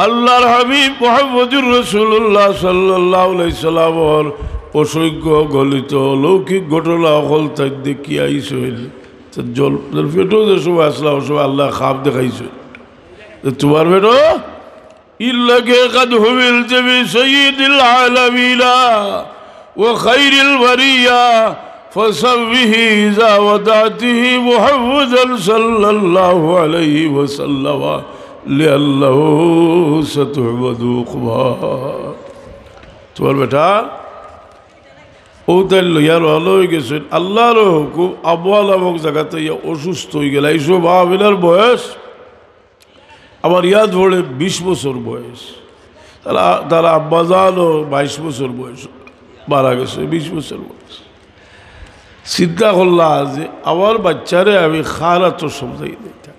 আল্লাহর হাবিব মুহাম্মদুর রাসূলুল্লাহ সাল্লাল্লাহু আলাইহি সাল্লামর অসংখ্য গলিত লৌকিক ঘটনা হল তাই দেখি আইসইল জল পেটো যে সময় আসলাম সময় আল্লাহ খাপ দেখাইছে তোমার বেটো ইল্লাকে কাদ হুবিল জবি সাইয়্যিদিল আলামিনা ওয়া খাইরিল বারিয়া ফাসাবিহি ইযা ওয়াদাতিহি মুহাম্মাদান সাল্লাল্লাহু আলাইহি ওয়াসাল্লাম লিআল্লাহু সাতু'বাদু কুবা তোমার বেটা ও তাই লইয়ার ভালো হয়ে গেছেন আল্লাহর হুকুম আবহাওয়া নামক জায়গাতে অসুস্থ হয়ে গেল এইসব বাবিলার বয়স আমার ইয়াদ পড়ে 20 বছর বয়স তারা আব্বাজানও 22 বছর বয়স মারা গেছে 20 বছর বয়স চিন্তা করলা যে আমার বাচ্চারে আমি খানা তো সমঝাই দিতাম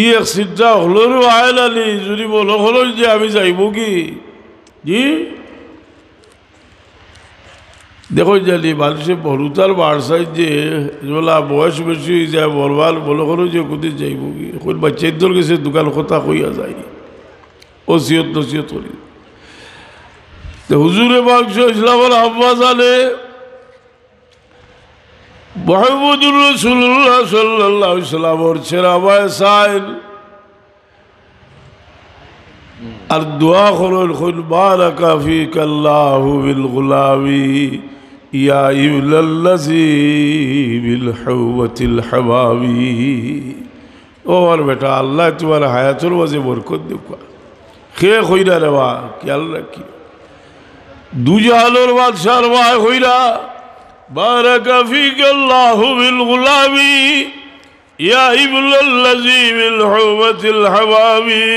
ই এক চিন্তা হলো আয়লালি যদি বলো হলো যে আমি যাইব কি জি দেখো জানি মানুষের বড়তার বাড়সাই যে বলা বয়স বেশি হয়ে যায় বলবার বলো করো যে কোথায় যাইব কি এখন বাচ্চাদের গেছে দোকান কথা কইয়া যায় ওসিয়ত নসিয়ত করি হুজুরে বাক্স ইসলামের আব্বা জানে মুহাম্মদুর রাসূলুল্লাহ সাল্লাল্লাহু আলাইহি সাল্লামের ছেড়াবায় সাইল আর দোয়া করুন খুন বারাকা ফিকাল্লাহু বিল গুলামি ইয়া ইবলাল্লাযী বিল হুওয়াতিল হাবাবি ও আর বেটা আল্লাহ তোমার হায়াতের মাঝে বরকত দেব কে কইরা রেবা খেয়াল রাখি দুজাহানের বাদশার ভাই কইরা বারাকা ফিকাল্লাহু বিল গুলামি ইয়া ইবলাল্লাযী বিল হুওয়াতিল হাবাবি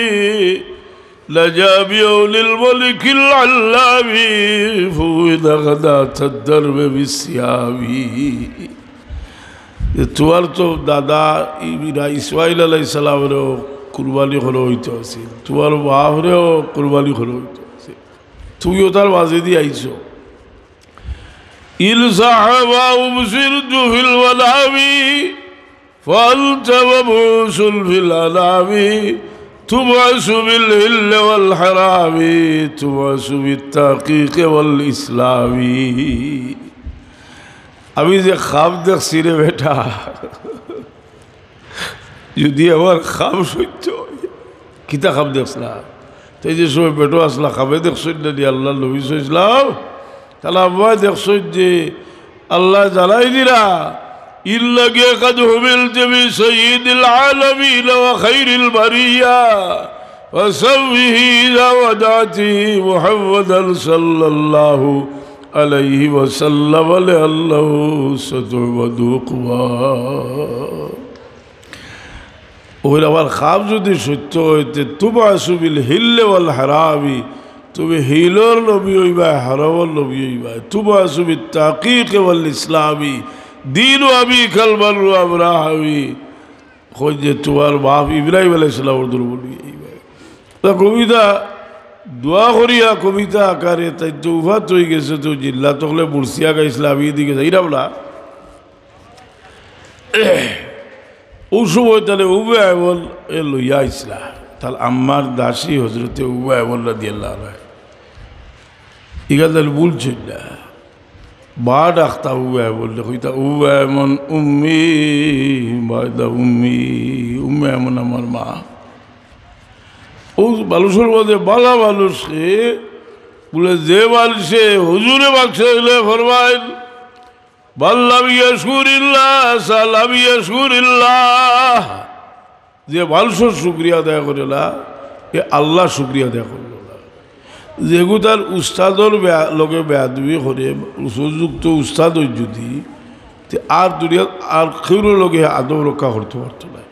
لجابي للملك العلامي فوض غداة الدرب بالسيابي توار تو دادا ইসমাইল আলাইহিস সালামের কুরবানি হলো হইতে আছে, তোমার বাপরেও কুরবানি হলো হইতে আছে, তুমিও তার মাঝে দিয়ে আইছো। ইল সাহাবা উবসিরতু ফিল ওয়ালামি ফালতাবাবুসুল ফিল আলামি তুবাসু বিল হিল ওয়াল হারামি তুবাসু বিত তাহকিক ওয়াল ইসলামি। আমি যে খাব দেখছি রে বেটা, যদি আমার খাব সহ্য হয়, কিতা খাব দেখছিলা তো এই যে সময় বেটো আসলা খাবে দেখছ না দিয়ে আল্লাহ নবী ইসলাম, তাহলে আব্বাই দেখছ যে আল্লাহ জানাই দিলা ইল্লাগে কাদ হুবিল জমি সঈদুল আলামিন ওয়া খাইরুল বারিয়া ওয়া সাবিহি ওয়াদাতি মুহাম্মাদান সাল্লাল্লাহু আলাইহি ওয়া সাল্লাম আল্লাহু সাতুওয়াদুকওয়া। ওই আমার খাব যদি সত্য হইতে তুবাসু বিল হিল্লে ওয়াল হারামি, তুমি হিলর নবী হইবা হারামর নবী হইবা, তুবাসু বিত তাহকিক ওয়াল ইসলামি দিন আবি কালবার আমরা হাবি কই যে তোমার বাপ ইব্রাহিম আলাইহিস সালামের দুর্বল হইবা। কবিতা দোয়া করিয়া কবিতা আকারে তাই তো উফাত হয়ে গেছে, তো জিল্লা তখলে মুর্শিয়া গাইছিল আমি এদিকে যাই না ও সময় তাহলে উবে আইবল এ লইয়া আইসলা, তাহলে আম্মার দাসী হজরতে উবে আইবল রাদিয়াল্লাহু আনহু ইগা তাহলে বলছেন না বা ডাক্তা উবে আইবল কইতা উবে এমন উম্মি বাদা উম্মি, উম্মে এমন আমার মা। ও মানুষের মধ্যে বালা মানুষকে বলে যে মানুষে হুজুরে বাক্সে হইলে ফরমাইল বাল্লাম ইয়াশকুরিল্লাহ সালাম ইয়াশকুরিল্লাহ, যে মানুষের শুক্রিয়া আদায় করে না এ আল্লাহ শুক্রিয়া আদায় করল না। যেগু তার উস্তাদর লগে বেয়াদবি করে সুযুক্ত উস্তাদ যদি আর দুনিয়া আর কেউ লগে আদব রক্ষা করতে পারত না,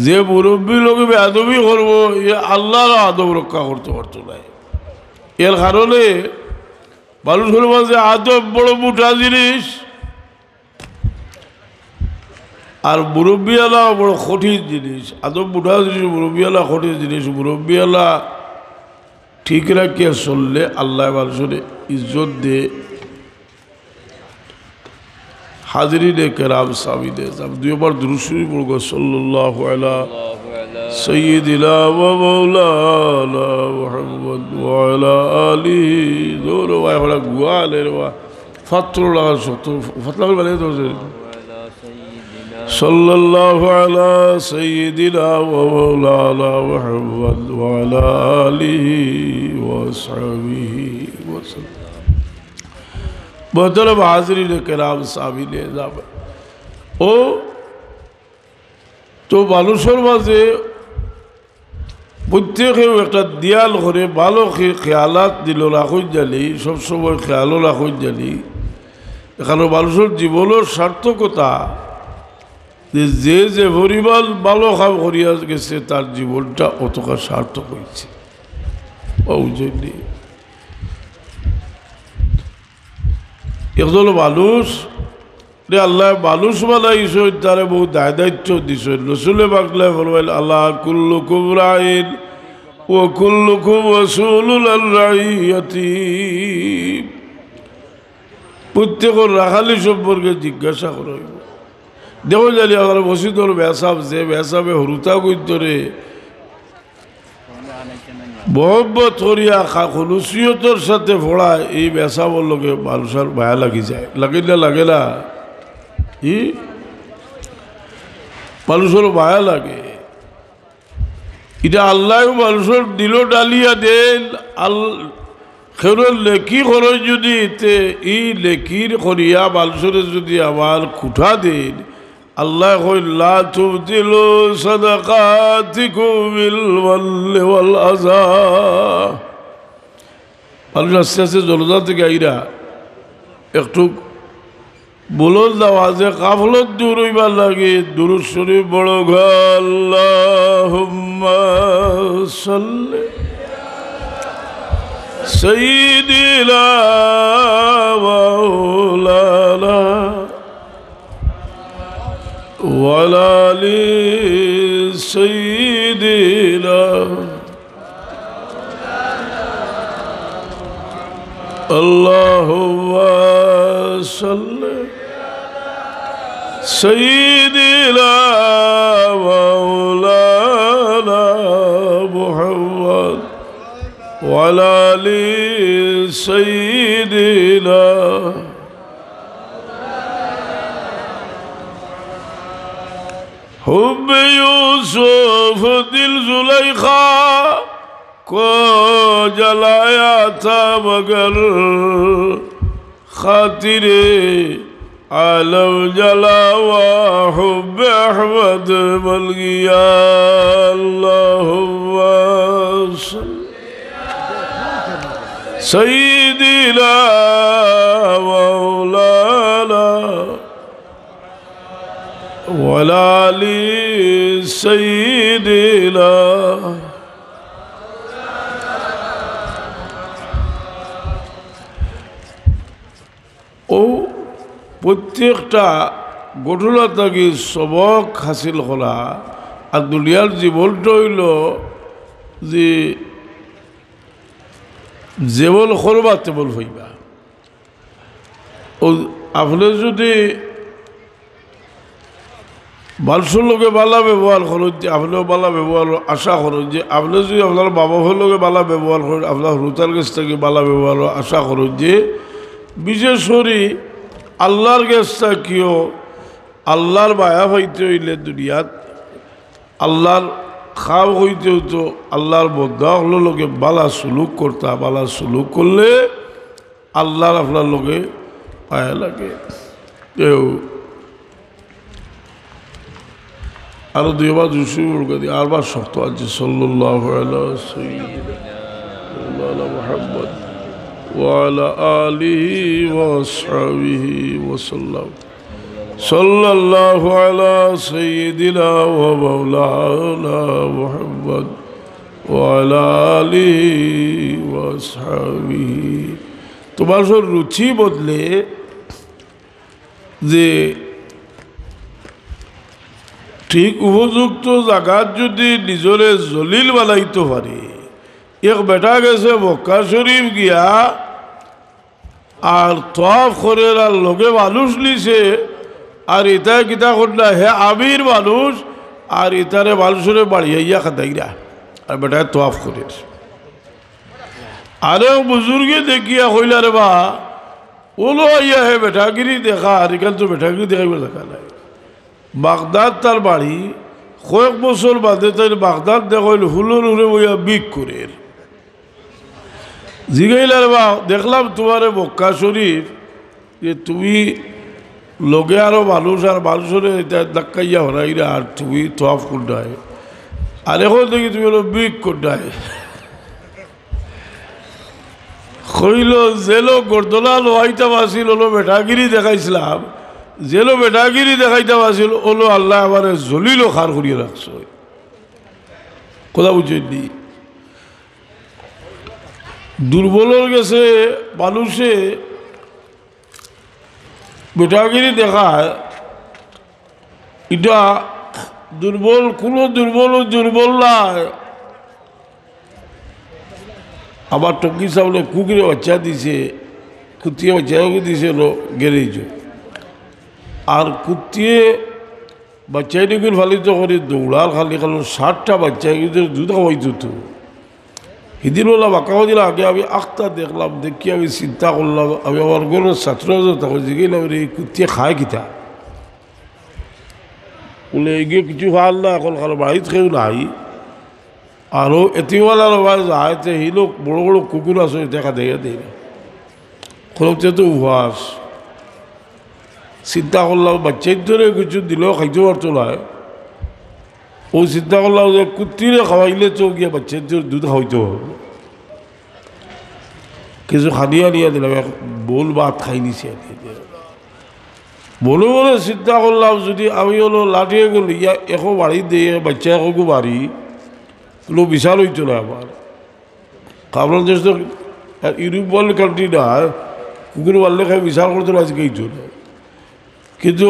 যে মুরব্বী লোকে বেয়াদবি করবো এ আল্লাহর আদব রক্ষা করতে পারতো না। এর কারণে মানুষের মাঝে আদব বড় মোটা জিনিস, আর মুরব্বিয়ালা বড় কঠিন জিনিস। আদব মোটা জিনিস, মুরব্বিয়ালা কঠিন জিনিস। মুরব্বিয়ালা ঠিক রাখিয়া চললে আল্লাহ মানুষের ইজ্জত দে। হাজরিনে কেরাম সামিনে দুইবার দুরূদ শরীফ পড়ব সাল্লাল্লাহু আলা সাইয়্যিদিনা ওয়া মাওলানা মুহাম্মদ ওয়া আলা আলিহি দোর ওয়া হলা গুয়ালের ওয়া ফাতরুল আসত ফাতলাল বলে তো সাল্লাল্লাহু আলা সাইয়্যিদিনা ওয়া মাওলানা মুহাম্মদ ওয়া আলা আলিহি ওয়া সাহবিহি ওয়া সাল্লাম। মোহতরম হাজরিন কেরাম সামিনে যাবে ও তো মানুষের মাঝে প্রত্যেকেও একটা দিয়াল করে ভালো খেয়ালাত দিল রাখুন জানি, সবসময় খেয়ালও রাখুন জানি। এখানে মানুষের জীবনের সার্থকতা যে যে পরিমাণ ভালো কাম করিয়া গেছে তার জীবনটা অতটা সার্থক হয়েছে। ওই জন্যে একজন মানুষ রে আল্লাহ মানুষ বানাইছে, তারে বহু দায় দায়িত্ব দিছে। রসুলে বাকলায় ফরমাইল আল্লাহ কুল্লুকুম রাইন ওয়া কুল্লুকুম মাসউলুন আন রাইয়াতি, প্রত্যেকের রাখালি সম্পর্কে জিজ্ঞাসা করা হইব। দেখো জানি আমার মসজিদর বেসাব যে বেসাবে হরুতা গইতরে মোহব্বত করিয়া খুলুসিয়তর সাথে ফোড়া এই বেসাবর লোকে মানুষের ভায়া লাগি যায়, লাগে না লাগে না ই মানুষের ভায়া লাগে। এটা আল্লাহ মানুষের দিল ডালিয়া দেন খেরোর লেখি খরচ যদি ই লেখির করিয়া মানুষের যদি আমার খুঁটা দেন, আল্লাহ কইলা তুবতিলু সাদাকাতিকুম বিল মাল্লি ওয়াল আযা। মানুষ আস্তে আস্তে জলদা থেকে আইরা একটু বুলন্দ আওয়াজে কাফলত দূর হইবার লাগে দুরূদ শরীফ বড় আল্লাহুম্মা সাল্লি সাইয়্যিদিনা মাওলানা وعلى آل سيدنا اللهم صل سيدنا مولانا محمد وعلى آل سيدنا حب یوسف دل زلیخا کو جلایا تھا مگر خاطر عالم جلا وحب احمد مل گیا اللہم صل سیدنا مولانا وعلى آل سيدنا ও প্রত্যেকটা ঘটনা থেকে সবক হাসিল করা আর দুনিয়ার জীবনটা হইল যে যেমন করবা তেমন হইবা ও আপনি যদি মানুষের লোকে বালা ব্যবহার করেন যে আপনিও বালা ব্যবহার আশা করেন যে আপনি যদি আপনার বাবা ভাইয়ের লোকে বালা ব্যবহার করেন আপনার রুতার কাছ থেকে বালা ব্যবহার আশা করেন যে বিশেষ করে আল্লাহর কাছ থেকেও আল্লাহর মায়া হইতে হইলে দুনিয়াত আল্লাহর খাও হইতে হতো আল্লাহর বন্ধুগুলোর লোকে বালা সুলুক করতা বালা সুলুক করলে আল্লাহর আপনার লোকে পায়া লাগে কেউ আরো দুইবার দুশোর গতি আরবার শক্ত আছে সাল্লাল্লাহু আলাইহি সাইয়্যিদিনা মুহাম্মদ ওয়া আলা আলিহি ওয়া আসহাবিহি ওয়া সাল্লাম সাল্লাল্লাহু আলা সাইয়্যিদিনা ওয়া মাওলানা মুহাম্মদ ওয়া আলা আলিহি ওয়া আসহাবিহি তোমার রুচি বদলে যে ঠিক উপযুক্ত জায়গাত যদি নিজরে জলিল বানাইতে পারে এক বেটা গেছে মক্কা শরীফ গিয়া আর তওয়াফ করে আর লগে মানুষ নিছে আর এটা কিতা করলা হে আমির মানুষ আর ইতারে মানুষরে বাড়িয়া খাদাইরা আর বেটা তওয়াফ করে আরে বুজুর্গে দেখিয়া কইলা রে বা ওলো আইয়া হে বেটাগিরি দেখা আর এখান তো বেটাগিরি দেখাইবে দেখা নাই বাগদাদ তার বাড়ি কয়েক বছর বাদে তাই বাগদাদ দেখাইল হুলোর উড়ে বইয়া বিক করে জিগাইলার বা দেখলাম তোমার মক্কা শরীফ যে তুমি লগে আরো মানুষ আর মানুষের ধাক্কাইয়া হরাইরা আর তুমি তওয়াফ করডায় আর এখন দেখি তুমি হলো বিক করডায় কইল জেলো গর্দনা লোহাইতাম আসিল হলো বেটাগিরি দেখাইছিলাম জেলো বেটাগিরি দেখাইতাম আসিল ওলো আল্লাহ আমার জলিল খার করিয়ে রাখছ কথা বুঝেননি দুর্বলের গেছে মানুষে বেটাগিরি দেখায় এটা দুর্বল কোনো দুর্বল নাই আবার টকি সামনে কুকুরে বাচ্চা দিছে কুতিয়ে বাচ্চাকে দিছে গ্যারেজ আর কুতিয়ে বাচ্চাটিকে ফালিত করে দৌড়ার খালি কারণ 60টা বাচ্চা কিন্তু দুধ খাওয়াইত তো সেদিন বললাম আঁকাও দিল আগে আমি আখটা দেখলাম দেখি আমি চিন্তা করলাম আমি আমার কোনো ছাত্র তখন জিগেলাম রে কুতিয়ে খায় কিতা বলে এগিয়ে কিছু ভাল না এখন কারো বাড়িতে খেয়েও নাই আরও এতিওয়ালার আওয়াজ আয়তে হিলো বড় বড় কুকুর আছে দেখা দেখে দেয় না খরচে তো উহাস চিন্তা করলাম বাচ্চার ধরে কিছু দিলেও খাইতে পারতো না ও চিন্তা করলাম যে কুত্তিরে খাওয়াইলে তো গিয়ে বাচ্চার ধরে দুধ খাওয়াইতে হবে কিছু খানিয়া নিয়ে দিলাম বোল ভাত খাই নিছে বলে বলে চিন্তা করলাম যদি আমি হলো লাঠিয়ে গেল ইয়া একো বাড়ি দিয়ে বাচ্চা একো বাড়ি লো বিশাল হইতো না আবার কারণ দেশ তো ইউরোপিয়ান কান্ট্রি না কুকুর মারলে খাই বিশাল করতো না আজকে হইতো না কিন্তু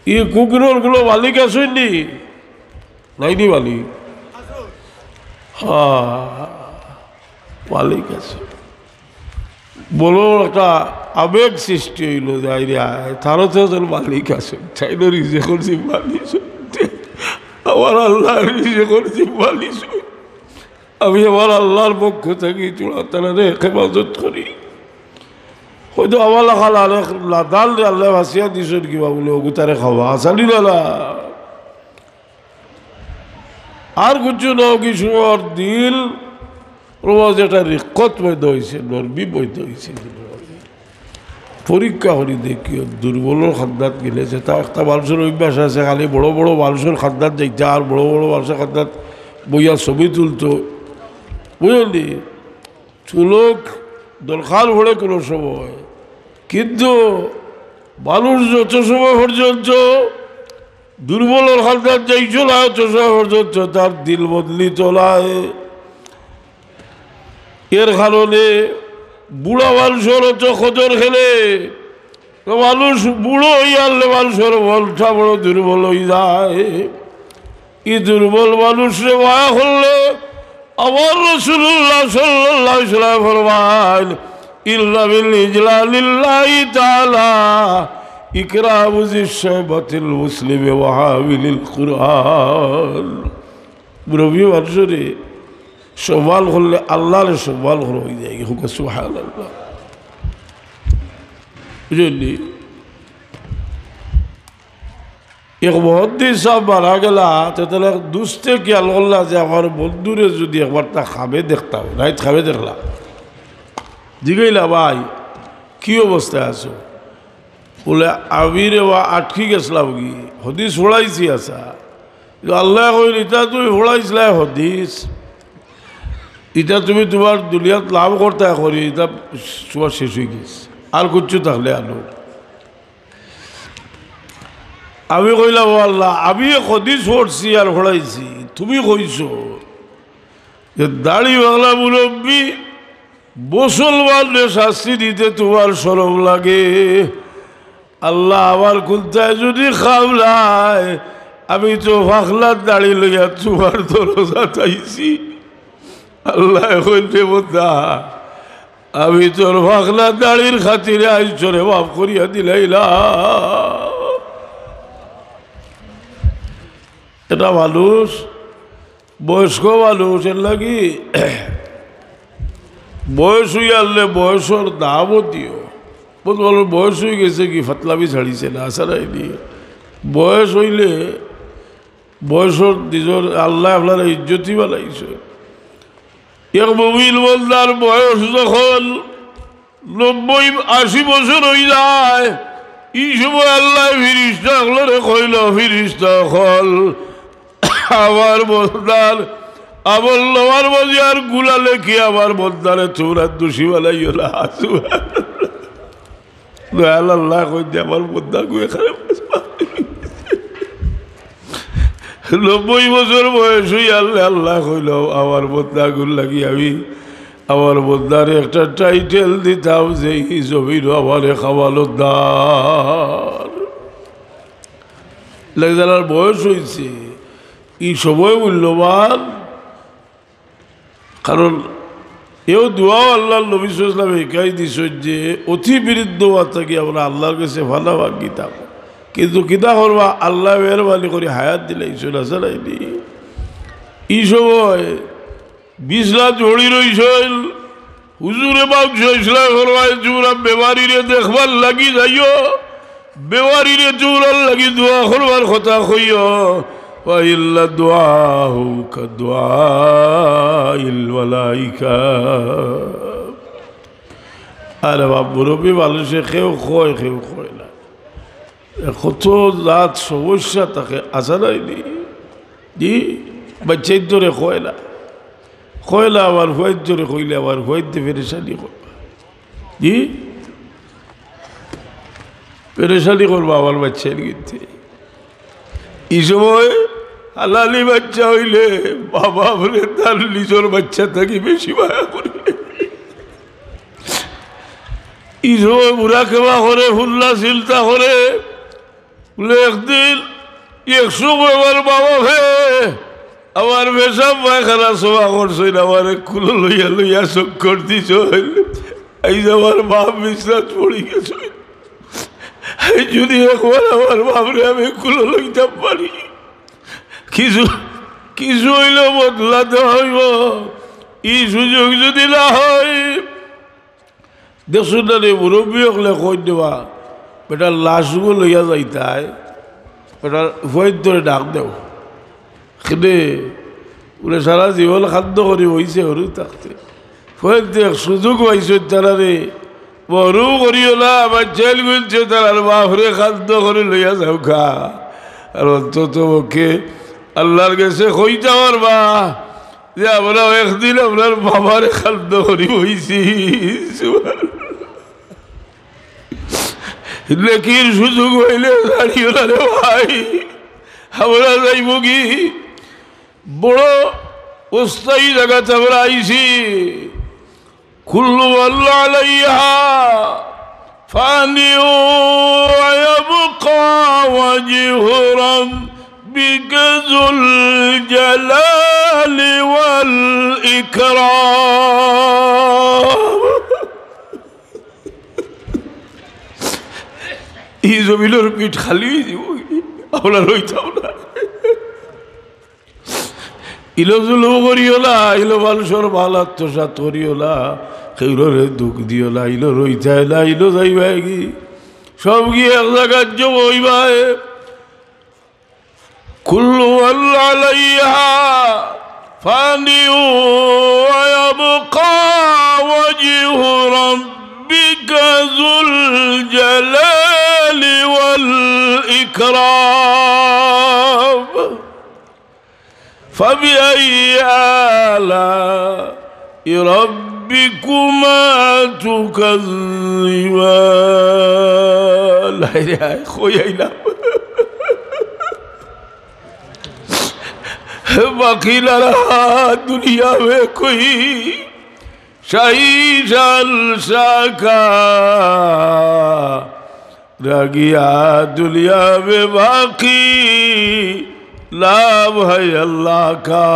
ये कुकरों गुलो मालिक আসেননি নাইনি মালিক মালিক আছে বলো একটা আবেগ সৃষ্টি হইল তারও তো মালিক আছে চাইল রিজে করছি মালিক আমার আল্লাহ রিজে করছি মালিক আমি আমার আল্লাহর পক্ষ থেকে চূড়াতারে হেফাজত করি হয়তো আমার লাদাল আল্লাহ ভাসিয়া দিছেন কিবা বলে ওগুতারে খাওয়া আসালি না আর কিছু নাও কিছু আর দিল প্রবাস একটা রিকত বৈধ হয়েছে নরবি বৈধ হয়েছে পরীক্ষা করি দেখি দুর্বলের খাদ্যাত গেলেছে তা একটা মানুষের অভ্যাস আছে খালি বড় বড় মানুষের খাদ্যাত দেখতে আর বড় বড় মানুষের খাদ্যাত বইয়া ছবি তুলতো বুঝলি চুলক দরকার পড়ে কোনো সময় কিন্তু মানুষ যত সময় পর্যন্ত দুর্বলের খাদ্যাত যাই চলায় তত সময় পর্যন্ত তার দিল বদলি চলায় এর কারণে বুড়া মানুষের তো খদর খেলে মানুষ বুড়ো হয়ে আনলে মানুষের মনটা বড় দুর্বল হয়ে যায় এই দুর্বল মানুষরে মায়া করলে আমার রাসূলুল্লাহ সাল্লাল্লাহু আলাইহি ওয়াসাল্লাম ফরমান ইল্লা বিল ইজলালিল্লাহি তাআলা ইকরামু যিশাবাতিল মুসলিমি ওয়া হামিলিল কুরআন মুরব্বি মানুষরে সম্মান করলে আল্লাহর সম্মান করা হয়ে যায় হুক সুবহানাল্লাহ বুঝলি এক মুহাদ্দিস সাহেব মারা গেলা তাহলে দুস্তে খেয়াল করলা যে আমার বন্ধুরে যদি একবার তা খাবে দেখতাম রাইত খাবে দেখলাম জিগাইলা ভাই কি অবস্থায় আছো বলে আমি রে বা আটকি গেছিলাম কি হদিস ফোড়াইছি আসা আল্লাহ কইল ইটা তুমি ফোড়াইছিলা হদিস এটা তুমি তোমার দুনিয়াত লাভ করতে করি এটা তোমার শেষ হয়ে গেছে আর কিছু থাকলে আলো আমি কইলাম আল্লাহ আমি হদিস পড়ছি আর ফোড়াইছি তুমি কইছো যে দাড়ি বাংলা মুরব্বী মুসলমানরে শাস্তি দিতে তোমার শরম লাগে আল্লাহ আমার কুন্তায় যদি খাওয়ায় আমি তো ফাখলার দাড়ি লইয়া তোমার দরজা চাইছি আল্লাহ কইতে বোধা আমি তোর ফাখলার দাড়ির খাতিরে আজ চলে মাফ করিয়া দিলাইলা এটা মানুষ বয়স্ক মানুষ এর লাগি বয়স হয়ে আনলে বয়সের দামও দিও বল বয়স হয়ে গেছে কি ফতলামি ছাড়িছে না আসা নাইনি বয়স হইলে বয়সের নিজের আল্লাহ আপনার ইজ্জতি বানাইছে এক মুমিন বন্দার বয়স যখন 90-80 বছর হয়ে যায় এই সময় আল্লাহ ফিরিস্তা হলরে কইল ফিরিস্তা হল আমার বন্দার আমল লওয়ার মাঝে আর গুলা লেখি আমার বন্দারে তোমরা দোষী বানাইও না দয়াল আল্লাহ কইতে আমার বন্দা গুয়ে খারাপ 90 বছর বয়স হয়ে আল্লাহ আল্লাহ কইল আমার বন্দা গুল লাগি আমি আমার বন্দারে একটা টাইটেল দিতাম যে এই জমির আমারে খাওয়ালো দার লাগজালার বয়স হয়েছে এই সময় মূল্যবান কারণ এও দোয়াও আল্লাহ নবী সাল্লাল্লাহু আলাইহি ওয়াসাল্লাম একাই দিছেন যে অতি বিরুদ্ধ থাকি আমরা আল্লাহর কাছে ভালো ভাগিতাম কিন্তু কিতা করবা আল্লাহ মেহরবানি করে হায়াত দিলাইছেন আসলাইনি এই সময় 20 লাখ ঝড়ি রইছেন হুজুরে বাবু ইসলাম ফরমায় তোমরা বেমারিরে দেখবার লাগি যাইও বেমারিরে তোমরা লাগি দোয়া করবার কথা কইও وإلا الدعاء كدعاء الملائكة أنا بابروبي মানুষে কেউ কয় না কত রাত সমস্যা থাকে আসা নাইনি জি বাচ্চাই ধরে কয় না আমার ভয়ের ধরে কইলে আমার ভয়েতে পেরেশানি করবা জি পেরেশানি করবা আমার বাচ্চার কিন্তু এই সময় হালালি বাচ্চা হইলে বাবা বলে তার নিজের বাচ্চা থাকি বেশি মায়া করবে এই সময় বুড়া খেবা করে হুল্লা চিন্তা করে বলে একদিন 100 আমার বাবা হে আমার পেশাব পায়খানা সভা করছেন আমার কুলো লইয়া লইয়া চক্কর দিছ এই যে আমার বাপ বিশ্বাস পড়ে গেছে যদি একবার আমার বাপরে আমি কুলো লইতাম পারি কিছু কিছু হইলে বদলাতে হইব এই সুযোগ যদি না হয় দেখুন না রে মুরব্বী হলে কই দেওয়া বেটার লাশগুলো লইয়া যাইতায় বেটার ভয়ের ধরে ডাক দেও খেলে বলে সারা জীবন খাদ্য করে হয়েছে হরু থাকতে ভয়ের দেখ সুযোগ পাইছে তারা রে বড়ু করিও না আমার জেল গুলছে তার বাপরে খাদ্য করে লইয়া যাও খা আর অন্তত ওকে আল্লাহর কাছে কই যাওয়ার বা যে আমরা একদিন আপনার বাবার খাদ্য করি হয়েছি লেখির সুযোগ হইলে দাঁড়িয়ে না রে ভাই আমরা যাইব কি বড় অস্থায়ী জায়গাতে আমরা আইছি কুল্লু আল্লাহ আলাইহা ফানিউ ওয়ায়াবকা ওয়াজহু রাব্বিকা যুল জালালি ওয়াল ইকরাম এই জমিনের পিঠ খালি দিব আমরা রইতাম না ইলো জুলুম করিও না ইলো মানুষের ভাল আত্মসাত করিও না সেগুলোরে দুঃখ দিও না ইলো রইতাই না ইলো যাইবাই কি সব গিয়ে এক জায়গার যে বইবাই কুল্লু আল্লাহ আলাইহা ফানিউ ওয়ায়াবকা ওয়াজহু রাব্বিকা যুল জালালি ওয়াল ইকরাম فبأي آلاء ربكما تكذبان لا إله خويا बाकी लड़ा दुनिया में कोई शाही जलसा का रह गया दुनिया में बाकी लाभ है अल्लाह का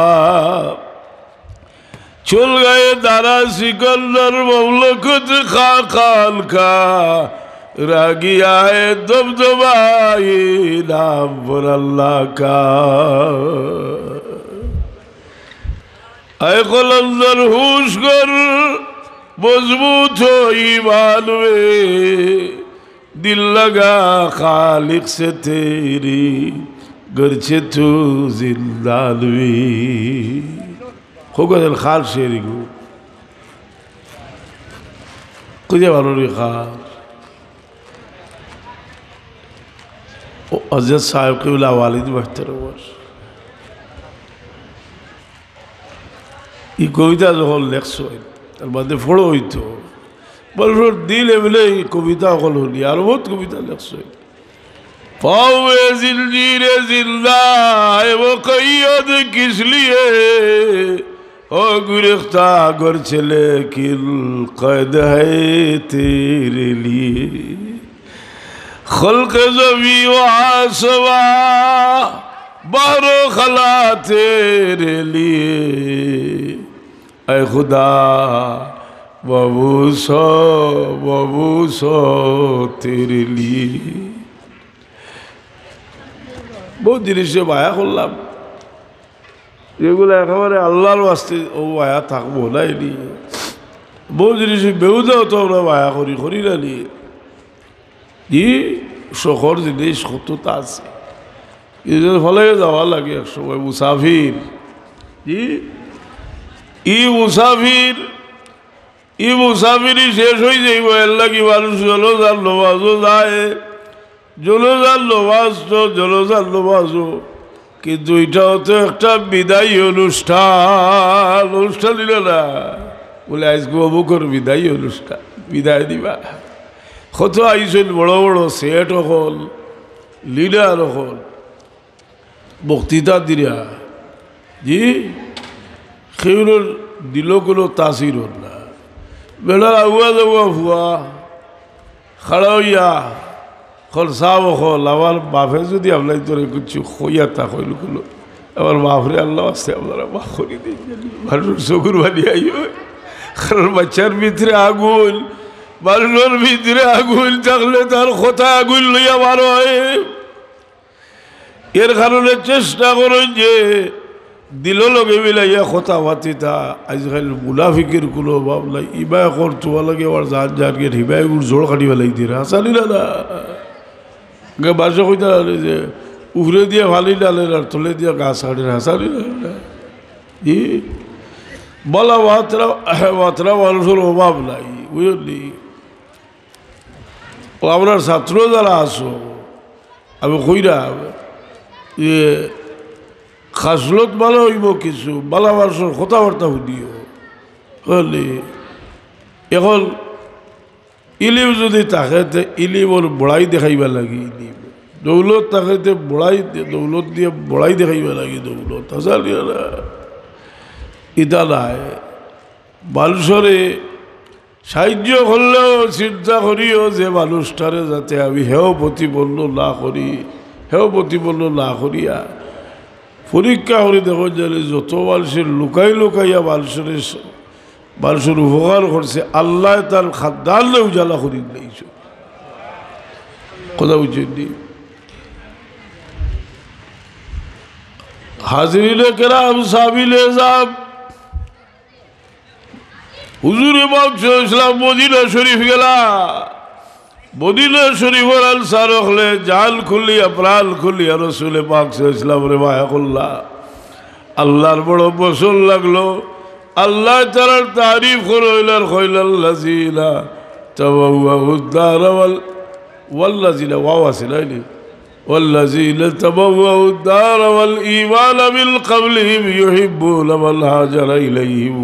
चल गए दारा सिकंदर ममलकत खाकान का रह गया है दबदबाई नाम पर अल्लाह का ऐ कलंदर होश कर मजबूत हो ईमान में दिल लगा खालिक से तेरी गरचे तू जिंदालवी होगा दिल खाल शेरी को कुछ वालों ने खाल अज़त साहब के उला वालिद बेहतर हुआ ये कविता जो हल लेक्स हुई तर बातें फोड़ो हुई तो बल्कि दिल है बोले कविता हल हो लिया और बहुत कविता लेक्स हुई पावे जिंदगी जिंदा है वो कैद किस लिए ओ गिरफ्ता गर चले किल कैद है तेरे लिए खल्क ज़मी व आसवा बारो खला तेरे लिए ऐ खुदा बबूसो तेरे लिए बहुत जिनिस आया करलाम যেগুলো একেবারে আল্লাহর ওয়াস্তে ও আয়া থাকবো না এলি বহু জিনিস বেউদাও তো আমরা আয়া করি করি না নি ই শহর জিনিস কতটা আছে এদের ফলে যাওয়া লাগে এক সময় মুসাফির ই মুসাফিরই শেষ হয়ে যাইব এর লাগি মানুষ জলজার নমাজও যায় জলজার নমাজ তো জলজার নমাজও কিন্তু এটাও তো একটা বিদায়ী অনুষ্ঠান দিল না বলে আজকে অমুকর বিদায়ী অনুষ্ঠান বিদায় দিবা কত আইসেন বড় বড় সেট হল লিডার হল বক্তৃতা দিরা জি সেগুলোর দিল কোনো তাসির হল না বেড়ার আগুয়া যাওয়া ভুয়া খাড়া হইয়া খল সাব খল আমার বাপে যদি আপনার তোরে কিছু খইয়া তা হইল খুলো আমার বাপরে আল্লাহ আসতে আপনারা মাফ করে দিন মানুষ চকুর বানিয়ে আইও কারণ বাচ্চার ভিতরে আগুন মানুষের ভিতরে আগুন থাকলে তার কথা আগুন লইয়া বার হয় এর কারণে চেষ্টা করেন যে দিল লগে মিলাইয়া কথা পাতিতা আজকাল মুনাফিকের কোনো অভাব নাই ইবাই করতো লাগে আর যার যারকে হিবাই গুড় জোর কাটি পেলাই দিয়ে হাসানি না বাসা কইতা যে উফরে দিয়ে ভালি ডালেন আর তুলে দিয়ে গাছ কাটেন হাসানি না ই বলা মাত্রা মানুষের অভাব নাই বুঝলি ও আপনার ছাত্র যারা আসো আমি কইরা যে খাসলত ভালো হইব কিছু বালা মানুষের কথাবার্তা শুনিও বুঝলি এখন ইলিম যদি থাকে ইলিমর বড়াই দেখাইবা লাগে ইলিম দৌলত থাকে বড়াই দৌলত দিয়ে বড়াই দেখাইবা লাগে দৌলত আসলে না ইটা নাই মানুষরে সাহায্য করলেও চিন্তা করিও যে মানুষটারে যাতে আমি হেও প্রতিপন্ন না করি হেও প্রতিপন্ন না করিয়া পরীক্ষা করে দেখো জানি যত মানুষের লুকাই লুকাইয়া মানুষের উপকার করছে আল্লাহ তার খাদ্দালে উজালা করি দিয়েছ কথা বুঝেননি হাজরিনে কেরাম সাবিলে যাব হুজুরে ইসলাম মদিনা শরীফ গেলা মদিনা শরীফের আলসার হলে জাল খুলিয়া প্রাণ খুলিয়া রসুলে পাক ইসলাম রে মায়া করলা আল্লাহর বড় বসল লাগলো আল্লাহ তাআলার তারিফ করইলার কইলাল্লাযিনা তাবাওয়াউদ-দার ওয়াল্লাযিনা ওয়াওয়াসিলাইনি ওয়াল্লাযিনা তাবাওয়াউদ-দার ওয়াল ঈমান মিন ক্বাবলিহিম ইউহিব্বুনা মান হাজারা ইলাইহিম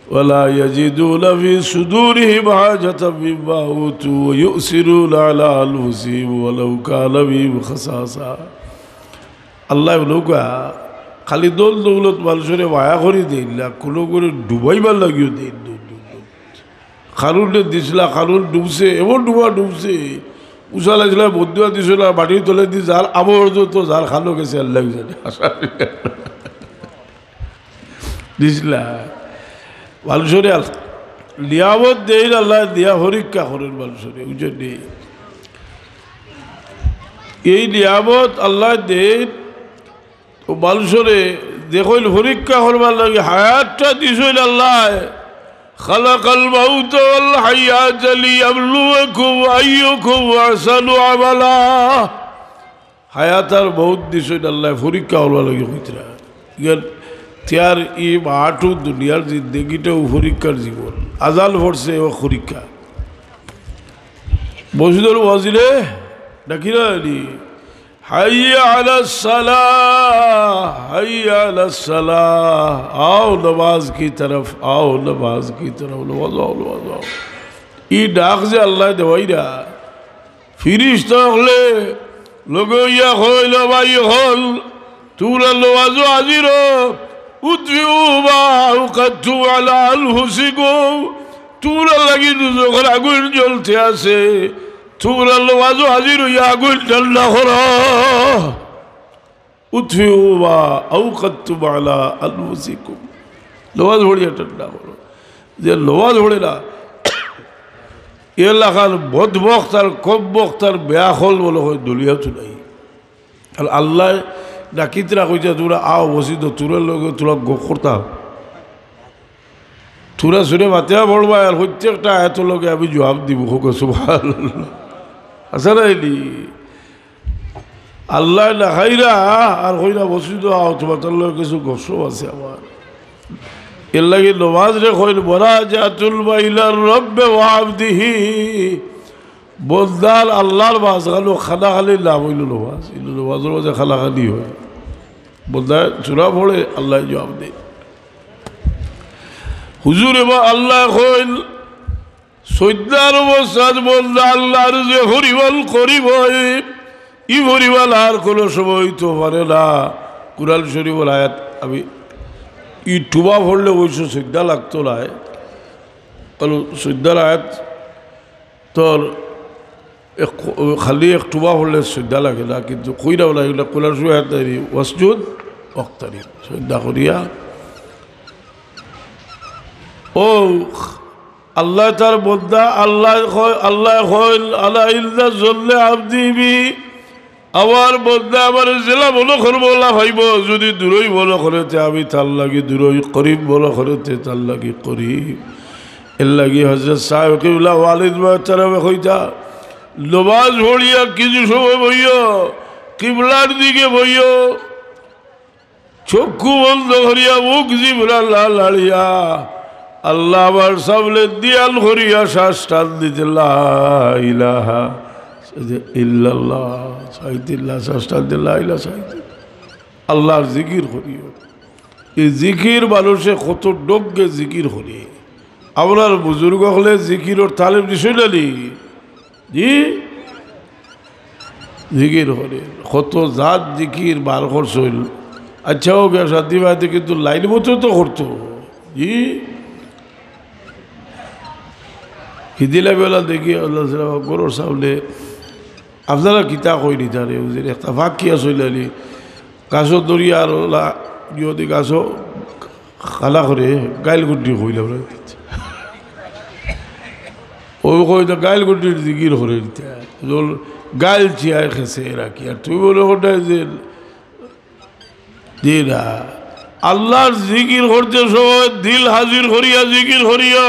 ولا يجدون في صدورهم حاجة مما أوتوا ويؤثرون على أنفسهم ولو كان بهم خصاصة আল্লাহ নৌকা খালি দোল দৌলত মানুষের মায়া করে দিন না কোনো করে ডুবাইবার লাগিও দিন খারুনে দিছিলা খারুন ডুবছে এমন ডুবছে উষা লাগছিল বদুয়া দিছিল মাটির তলে দি যার আবহাওয়া তো যার খালো গেছে আল্লাহ জানে দিছিলা মানুষের নিয়ামত দেন আল্লাহ দিয়া পরীক্ষা করেন মানুষের বুঝলি এই নিয়ামত আল্লাহ দেন ও মানুষের দেখল পরীক্ষা করবার লাগে হায়াতটা দিছিল আল্লাহ খালাকাল মাউত ওয়াল হায়াত লিয়াবলুয়াকুম আইয়ুকুম আহসানু আমালা হায়াত আর বহুত দিছিল আল্লাহ পরীক্ষা করবার লাগে কইতরা त्यार ये आठू दुनियार जिंदगीटा परीक्षार जीवन आजाल पड़ছে ও পরীক্ষা মসজিদের ওয়াজিরে ডাকি না হাইয়া আলাস সালাহ হাইয়া আলাস সালাহ आओ नमाज की तरफ आओ नमाज की तरफ नमाज आओ ये डाक যে আল্লাহ দেওয়াইরা ফিরিস্তা হলে লগইয়া হইল ভাই হল তুরা নমাজ হাজিরো উদ্ভিউ বা উকাতু আলা আনফুসিকুম তোমরা লাগি যখন আগুন জ্বলতে আছে তোমরা নমাজ হাজির হইয়া আগুন ঠান্ডা করো উদ্ভিউ বা উকাতু আলা আনফুসিকুম নমাজ পড়িয়া ঠান্ডা করো যে নমাজ পড়ে না এলাকার বদবক্ত আর কম বক্ত আর বেয়াখল বলে হয় দুলিয়াতো নাই আর আল্লাহ ডাকিতরা কইছে তোরা আও বসিত তোর লগে তোরা গো করতা তোরা শুনে মাতিয়া পড়বা আর প্রত্যেকটা এত লগে আমি জবাব দিব হোক সুবহানাল্লাহ আসা নাইলি আল্লাহ না খাইরা আর কইরা বসিত আও তোমার লগে কিছু গোসো আছে আমার এর লাগে নমাজ রে কইল মুনাজাতুল বাইলার রব্বে ওয়া আবদিহি বলদার আল্লাহর বাজগালো খানা খালি নাম হইল নমাজ নমাজের মাঝে খানা খালি হয় বলদার চূড়া পড়ে আল্লাহ জবাব দেয় হুজুর এবার আল্লাহ কইল সৈদার অবস্থাত বলদা আল্লাহর যে হরিবল করিব ই হরিবল আর কোনো সময় তো পারে না কুরআন শরীফের আয়াত আমি ই টুবা পড়লে অবশ্য শ্রদ্ধা লাগতো না কারণ শ্রদ্ধার আয়াত তোর খালি একটুবা হলে শ্রদ্ধা লাগে না, কিন্তু কইরা বলা এগুলো কোলার সুহাতারি ওয়াসজুদ ওয়াক্তারি শ্রদ্ধা করিয়া ও আল্লাহ তার বন্দা আল্লাহ আল্লাহ ইল্লা জল্লে আবদিবি আমার বন্দা আমার জেলা বলো করবো আল্লাহ ভাইব যদি দূরই বলো করেতে আমি তার লাগি দূরই করিব বলো করেতে তার লাগি করিব এর লাগি হজরত সাহেব কিবলা ওয়ালিদ মাহতারামে কইতা নমাজ পড়িয়া কিছু সময় বইও কিবলার দিকে বইও চক্ষু বন্ধ করিয়া মুখ জিবরা লাড়িয়া আল্লাহ আমার সামনে দিয়াল করিয়া শ্বাস টান দিতে লা ইলাহা ইল্লাল্লাহ সাইদিল্লাহ শ্বাস টান দিতে লা ইলাহা সাইদিল্লাহ আল্লাহর জিকির করিও। এই জিকির মানুষে কত ডোগ্গে জিকির করি। আপনার বুজুর্গ হলে জিকিরর তালিম দিছই নালি জি জিকির করে কত জাত জিকির বার করছিল। আচ্ছা হোক শান্তি বাড়িতে কিন্তু লাইন মতো তো করতো জি হিদিলা বেলা দেখি আল্লাহ গরুর সামনে আপনারা কিতা কই নিতারে একটা ভাগ কি আসলে গাছও দরিয়া আর যদি গাছও খালা করে গাইল গুড্ডি কইলাম ওই কই তো গাইল গুড্ডির জিকির করে দিতে গাইল চিয়ার খেছে রাখি আর তুই বলে ওটা যে না আল্লাহর জিকির করতে সময় দিল হাজির করিয়া জিকির করিয়া।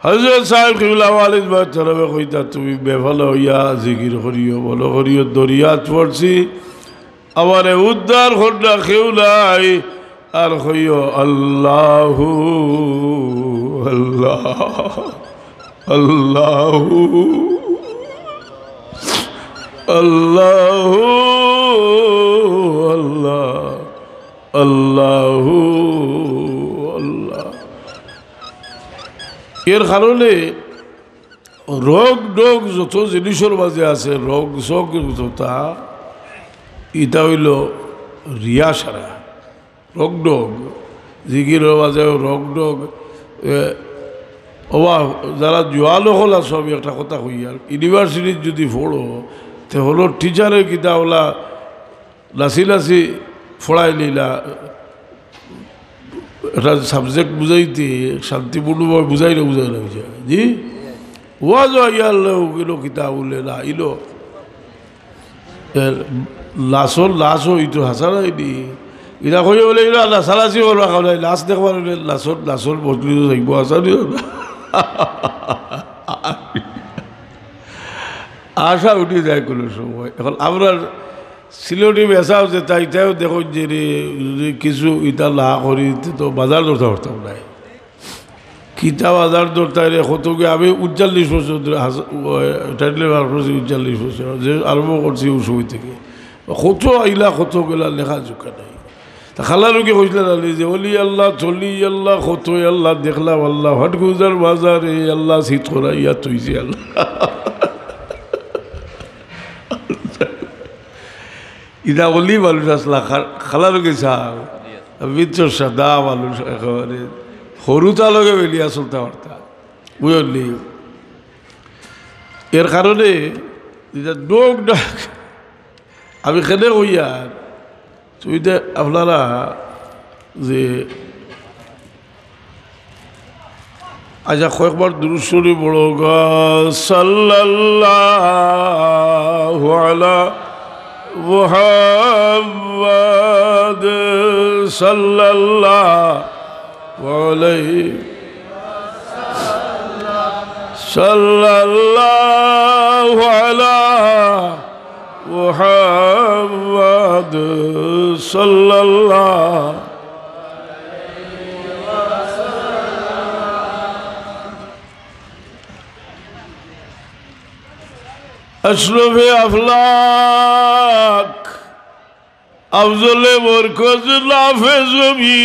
হযরত সাহেব কিবলা ওয়ালিদ মাহতারামে কইতা তুমি বেফালা হইয়া জিকির করিও বলো করিও দরিয়াত পড়ছি আমারে উদ্ধার করনা কেউ নাই আর কইও আল্লাহু আল্লাহ আল্লাহু আল্লাহু আল্লাহ আল্লাহু আল্লাহ। এর কারণে রোগ ডোগ যত জিনিসের মাঝে আছে রোগ শোক যতা ইটা হইল রিয়া সারা রোগ ডোগ জিকিরের মাঝে রোগ ডোগ ওবা যারা জোয়ালো হলা সব একটা কথা হইয়া ইউনিভার্সিটির যদি পড়ো তে হলো টিচারের কিতা ওলা লাসি লাসি ফড়াই নিলা একটা সাবজেক্ট বুঝাইতে শান্তিপূর্ণভাবে বুঝাই না জি ওয়াজ ইয়াল কিতা বলে না ইলো লাশর লাশও ইটো হাসারাই দি এটা কই বলে এগুলো লাসালাসি করবা খাওয়া লাশ দেখবার লাশর লাশর বদলি থাকবো হাসানি আশা উঠে যায় কোনো সময়। এখন আমরা সিলেটি বেচাও যে তাইটাও দেখো যে যদি কিছু ইটা না করি তো বাজার ধরতে পারতাম নাই কিতা বাজার ধরতাই রে কতকে আমি ৪৯ বছর টাইটেল বার করছি ৪৯ বছর যে আরম্ভ করছি ওই থেকে কত আইলা কত গেলা লেখা জোকা নাই। তা খালারুকে কইছিলেন আলি যে অলি আল্লাহ চলি আল্লাহ কত আল্লাহ দেখলাম আল্লাহ হট গুজার বাজারে আল্লাহ শীত করাইয়া তুইছি আল্লাহ ইদা অলি মানুষ আসলা খালারুকে চাও বিচ্ছ সাদা মানুষ একেবারে সরু তালকে বেলিয়া চলতে পারতাম বুঝলি। এর কারণে ডোক ডাক আমি খেলে কইয়া তুই আপনারা যে আচ্ছা কয়েকবার দুরূদ শরীফ বড় গা সাল্লাল্লাহু আলা মুহাম্মাদ সাল্লাল্লাহু আলাইহি সাল্লাল্লাহু আলা মুহাম্মাদ সাল্লাল্লাহু अशरफ अफलाक अफजल मरकज नाफे ज़मी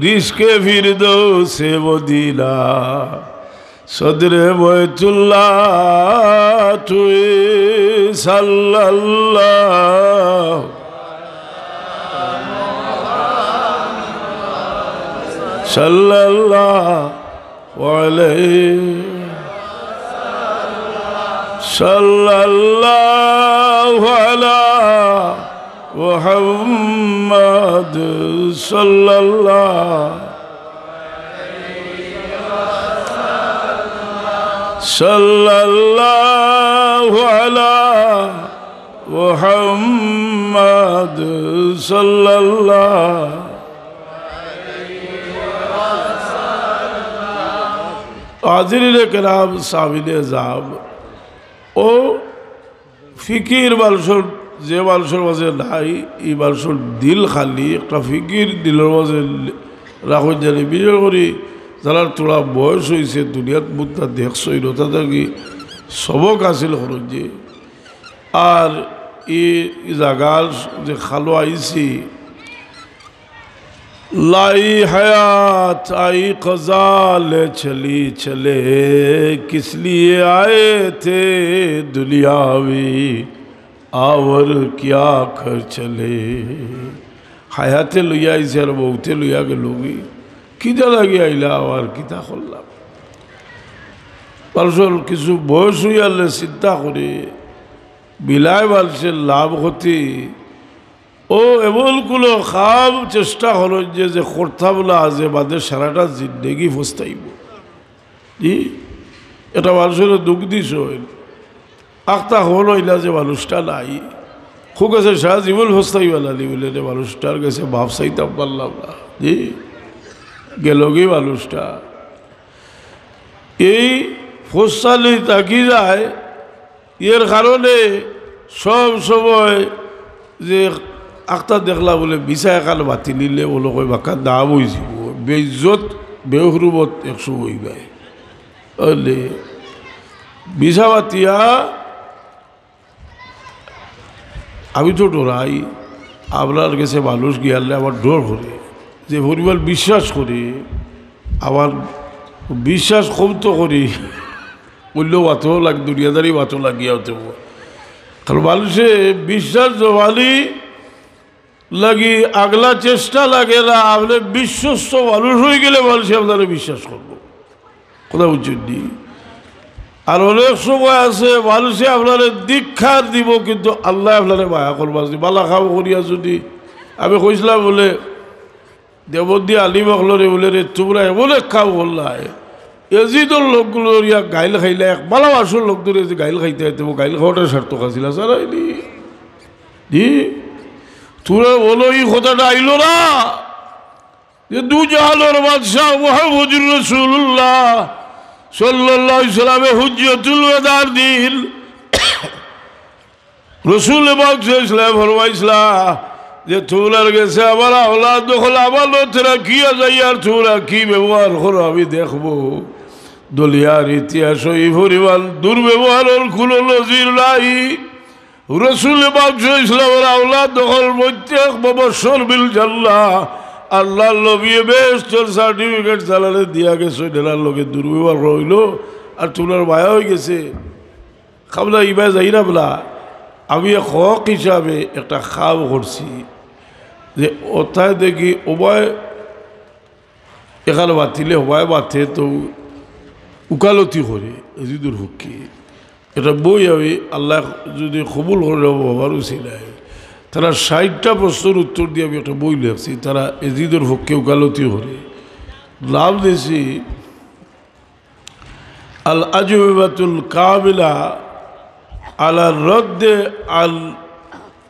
रिज़्क़े फिरदौस मदीना सदरे बैतुल्लाह तुए सल्लल्लाहु सल्लल्लाहु अलैहि সাল্লাল্লাহু আলা মুহাম্মাদ সাল্লাল্লাহু আলা মুহাম্মাদ সাল্লাল্লাহু হাজিরিনে কেরাম সামিনে যাম ও ফিকির মানুষের যে মানুষের মাঝে নাই এই মানুষের দিল খালি একটা ফিকির দিলের মাঝে রাখুন জানি বিশেষ করে যারা তোরা বয়স হয়েছে দুনিয়াত মুদ্রা দেখছই নতা থাকি সবক আসিল খরচ যে আর এই জায়গার যে খালো আইছি लाई हयात आई क़ज़ा ले चली चले किस लिए आए थे दुनियावी आवर क्या कर चले हयाते लुया इसे और बहुते लुया के लोगी किधा लगी आइला और किता खोलला परसों किसु बहुत सुया ले सिद्धा करे बिलाय वाल से लाभ होती ও এমনগুলো খাব চেষ্টা হলো যে খরতা বলা আজে বাদে সারাটা জিন্দেগি ফস্তাইব জি এটা মানুষের দুঃখ দিস আখতা হলো ইলা যে মানুষটা নাই খুব কাছে সারা জীবন ফস্তাইবালি বলে মানুষটার কাছে ভাব চাইতাম পারলাম না জি গেল কি মানুষটা এই ফস্তালি তাকি যায় এর কারণে সব সময় যে আখতা দেখলা বলে বিছা একাল বাতি নিলে বলো কই বাক্কা দাম হয়েছিল বেইজ্জত বেহরুবত 100 হয়ে যায় বলে বিছা বাতিয়া আমি তো ডরাই আপনার কাছে মানুষ গিয়ালে আমার ডর করে যে পরিবার বিশ্বাস করি আমার বিশ্বাস কমতো করি মূল্য বাতো লাগ দুনিয়াদারি বাতো লাগিয়া হতে কারণ মানুষে বিশ্বাস জমালি লাগি আগলা চেষ্টা লাগে না আপনি বিশ্বস্ত মানুষ হয়ে গেলে মানুষে আপনারা বিশ্বাস করবো কথা বুঝছেন আর অনেক সময় আছে মানুষে আপনারা দীক্ষার দিব কিন্তু আল্লাহ আপনারা মায়া করবা যদি বালা খাও করিয়া যদি আমি কইছিলাম বলে দেবদ্দি আলী বকলরে বলে রে তোমরা এমন এক খাও বললাই এজিদর লোকগুলো ইয়া গাইল খাইলে এক বালা মাসের লোক ধরে যে গাইল খাইতে হইতে গাইল খাওয়াটা সার্থক আছিল স্যার আইনি জি তোরা বলো এই কথাটা আইলো না যে দু জাহানের বাদশাহ মুহাম্মদুর রাসূলুল্লাহ সাল্লাল্লাহু আলাইহি সাল্লামে হুজ্জাতুল ওয়াদার দিন রাসূল পাক সাল্লাল্লাহু ফরমাইছলা যে তোরার গেছে আমার আওলাদ দখল আমার তোরা কি যাই আর তোরা কি ব্যবহার করো আমি দেখবো দলিয়ার ইতিহাস এই পরিমাণ দুর্ব্যবহারের কোনো নজির নাই রসুল পাক ইসলামের আওলাদ দখল প্রত্যেক বৎসর বিল জান্নাহ আল্লাহর নবী বেস্টর সার্টিফিকেট চালালে দিয়া গেছে এটার লোকে দুর্ব্যবহার রইল আর তোলার মায়া হয়ে গেছে খাবলা ইবা যাই না বলা আমি হক হিসাবে একটা খাব করছি যে ওথায় দেখি উভয় এখানে বাতিলে উভয় বাতে তো উকালতি করে এজিদুর হকি এটা বই আমি আল্লাহ যদি কবুল করে বাবারও ছিলাই তারা 60টা প্রশ্নের উত্তর দিয়ে আমি একটা বই লেখছি তারা এজিদের পক্ষে উকালতি করে নাম দিয়েছি আল আজওয়াতুল কামিলা আলা রদ্দে আল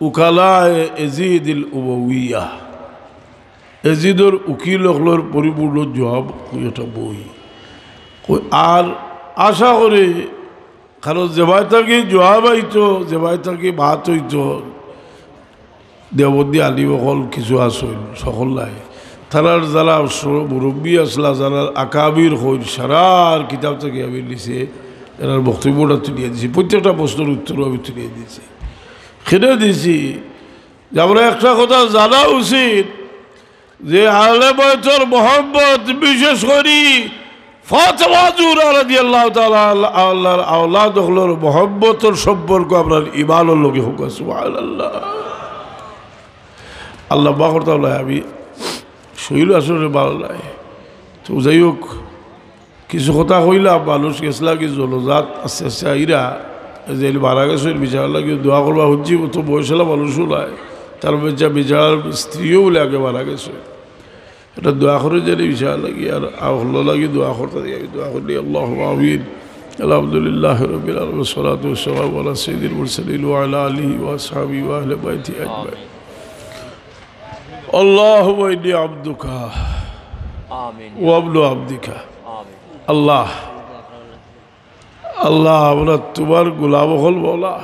উকালায়ে এজিদুল উমাইয়া এজিদর উকিল হলোর পরিপূর্ণ জবাব এটা বই আর আশা করে কারণ যেবাই থাকি জবাব আইতো যেবাই থাকি ভাত হইতো দেবদ্দি আলী বকল কিছু আসল সকল নাই তারার যারা মুরব্বী আসলা যারা আকাবির হইল সারার কিতাব থেকে আমি লিখে এনার বক্তব্যটা তুলিয়ে দিয়েছি প্রত্যেকটা প্রশ্নের উত্তরও আমি তুলিয়ে দিয়েছি খেলে দিয়েছি যে আমরা একটা কথা জানা উচিত যে আহলে বাইতের মহব্বত বিশেষ করি ফাতেমা জোহরা রাদিয়াল্লাহু তাআলা আল্লাহর আওলাদ হলোর মহব্বতের সম্পর্ক আপনার ঈমানের লগে হোক সুবহানাল্লাহ আল্লাহ বাকর তাআলা আমি শরীর আসলে ভালো নাই তো যাই হোক কিছু কথা কইলাম মানুষ গেছলা কি জলজাত আস্তে আস্তে আইরা যে মারা গেছে বিচার লাগে দোয়া করবা হচ্ছি তো বয়সালা মানুষও নাই তার বিচার স্ত্রীও বলে আগে মারা গেছে এটা দোয়া করে জানি বিচার লাগি আর হল্লো লাগি দোয়া করতে দিয়ে দোয়া করলি আল্লাহ আমিন আলহামদুলিল্লাহ রবিল আলম সালাতু ওয়াসসালামু আলা সাইয়্যিদিল মুরসালিন ওয়া আলা আলিহি ওয়া আসহাবিহি ওয়া আহলি বাইতি আজমাইন আল্লাহুম্মা ইন্নী আবদুকা আমিন ওয়া আবদু আবদিকা আমিন আল্লাহ আল্লাহ আমরা তোমার গোলাম হল বলা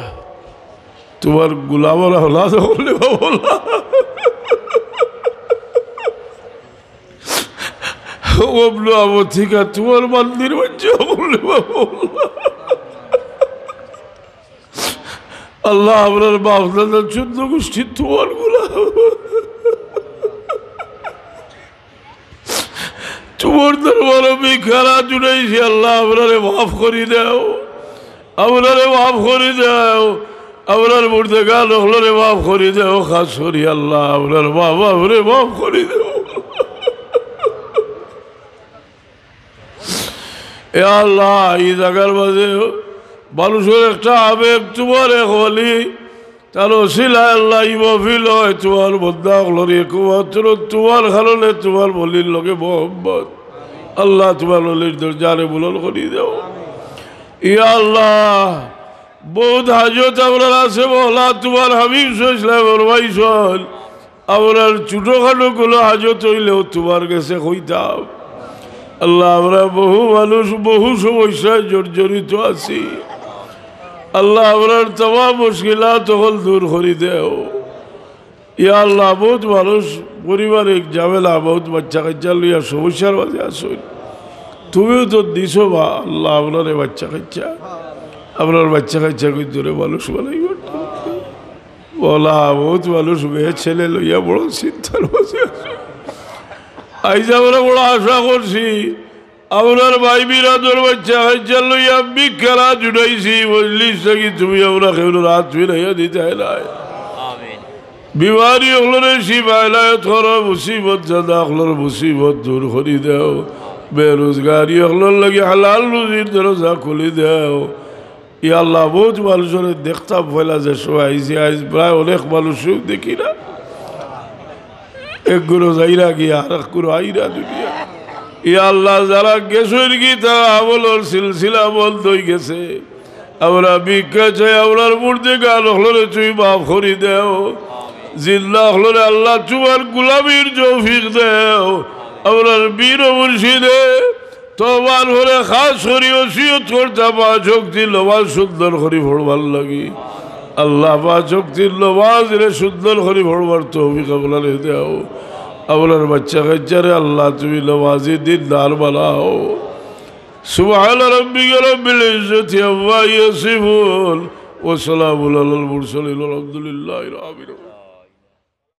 তোমার গোলামরা হলা হলে বলা ওবলো আমার থেকে তোমার মন্দির বাচ্চা বললে আল্লাহ আপনার বাপদাদা 14 গোষ্ঠী তোমার গোলাম তোমার দরবারে ভিখারা জুড়াইছি আল্লাহ আপনারে মাফ করি দাও আপনারে মাফ করি দাও আপনার মুর্দেগান হলরে মাফ করি দাও খাস করি আল্লাহ আপনার মা বাপরে মাফ করি দাও এ আল্লাহ এই জায়গার মাঝে মানুষের একটা আবেগ তোমার এক হলি তার ওসিলায় আল্লাহ ইমফিল হয় তোমার বদ্ধা হলরে একমাত্র তোমার কারণে তোমার বলির লগে মোহাম্মদ আল্লাহ তোমার বলির দরজারে বুলন করি দাও ইয়া আল্লাহ বহুত হাজত আপনার আছে বলা তোমার হাবিব সাল্লাল্লাহু আলাইহি ওয়াসাল্লাম আপনার ছোটখাটো কোনো হাজত হইলেও তোমার কাছে কইতাম আল্লাহ আমরা বহু মানুষ বহু সমস্যায় জর্জরিত আছি আল্লাহ আপনার তমাম মুশকিলাত হল দূর করে দেও ইয়া আল্লাহ বহুত মানুষ পরিবারিক ঝামেলা বহুত বাচ্চা কাচ্চা লইয়া সমস্যার মাঝে আসুন তুমিও তো দিছো বা আল্লাহ আপনার বাচ্চা কাচ্চা আপনার বাচ্চা কাচ্চা কই দূরে মানুষ বানাই বলা বহুত মানুষ মেয়ে ছেলে লইয়া বড় চিন্তার মাঝে আসুন আইজ আমরা বড় আশা করছি আপনার ভাই বিরাদর বাচ্চা কাচ্চা লইয়া বিখারা জুড়াইছি বললিস নাকি তুমি আমরা কেউ রাত ফিরাইয়া দিতে নাই বিমারি হলরে শিবাইলায়ত করো মুসিবত জাদা হলর মুসিবত দূর করি দেও বেরোজগারি হলর লাগে হালাল রুজির দরজা খুলি দেও ই আল্লাহ বহুত মানুষের দেখতাম পয়লা যে শোয়াইছি আজ প্রায় অনেক মানুষও দেখি না এক গুলো যাইরা গিয়া আর এক গুলো আইরা দুনিয়া ই আল্লাহ যারা গেছেন কি তারা আমলের সিলসিলা বন্ধ হয়ে গেছে আমরা ভিক্ষা চাই আপনার মূর্তি গান হলরে তুই মাফ করি দেও জিল্লা হলরে আল্লাহ তোমার গুলামির তৌফিক দেও আপনার বীর মুর্শিদে তোমার ঘরে খাস করি ওসিয়ত করতে পাঁচ শক্তির নমাজ সুন্দর করি ভরবার লাগি আল্লাহ পাঁচ শক্তির নমাজ রে সুন্দর করি ভরবার তৌফিক আপনার দেও আপনার বাচ্চা কাচ্চারে আল্লাহ তুমি নমাজি দিন দার বানাও সুবহান রাব্বিকা রাব্বিল ইজ্জাতি আম্মা ইয়াসিফুন ওয়া সালামুন আলাল মুরসালিন আলহামদুলিল্লাহি রাব্বিল আলামিন।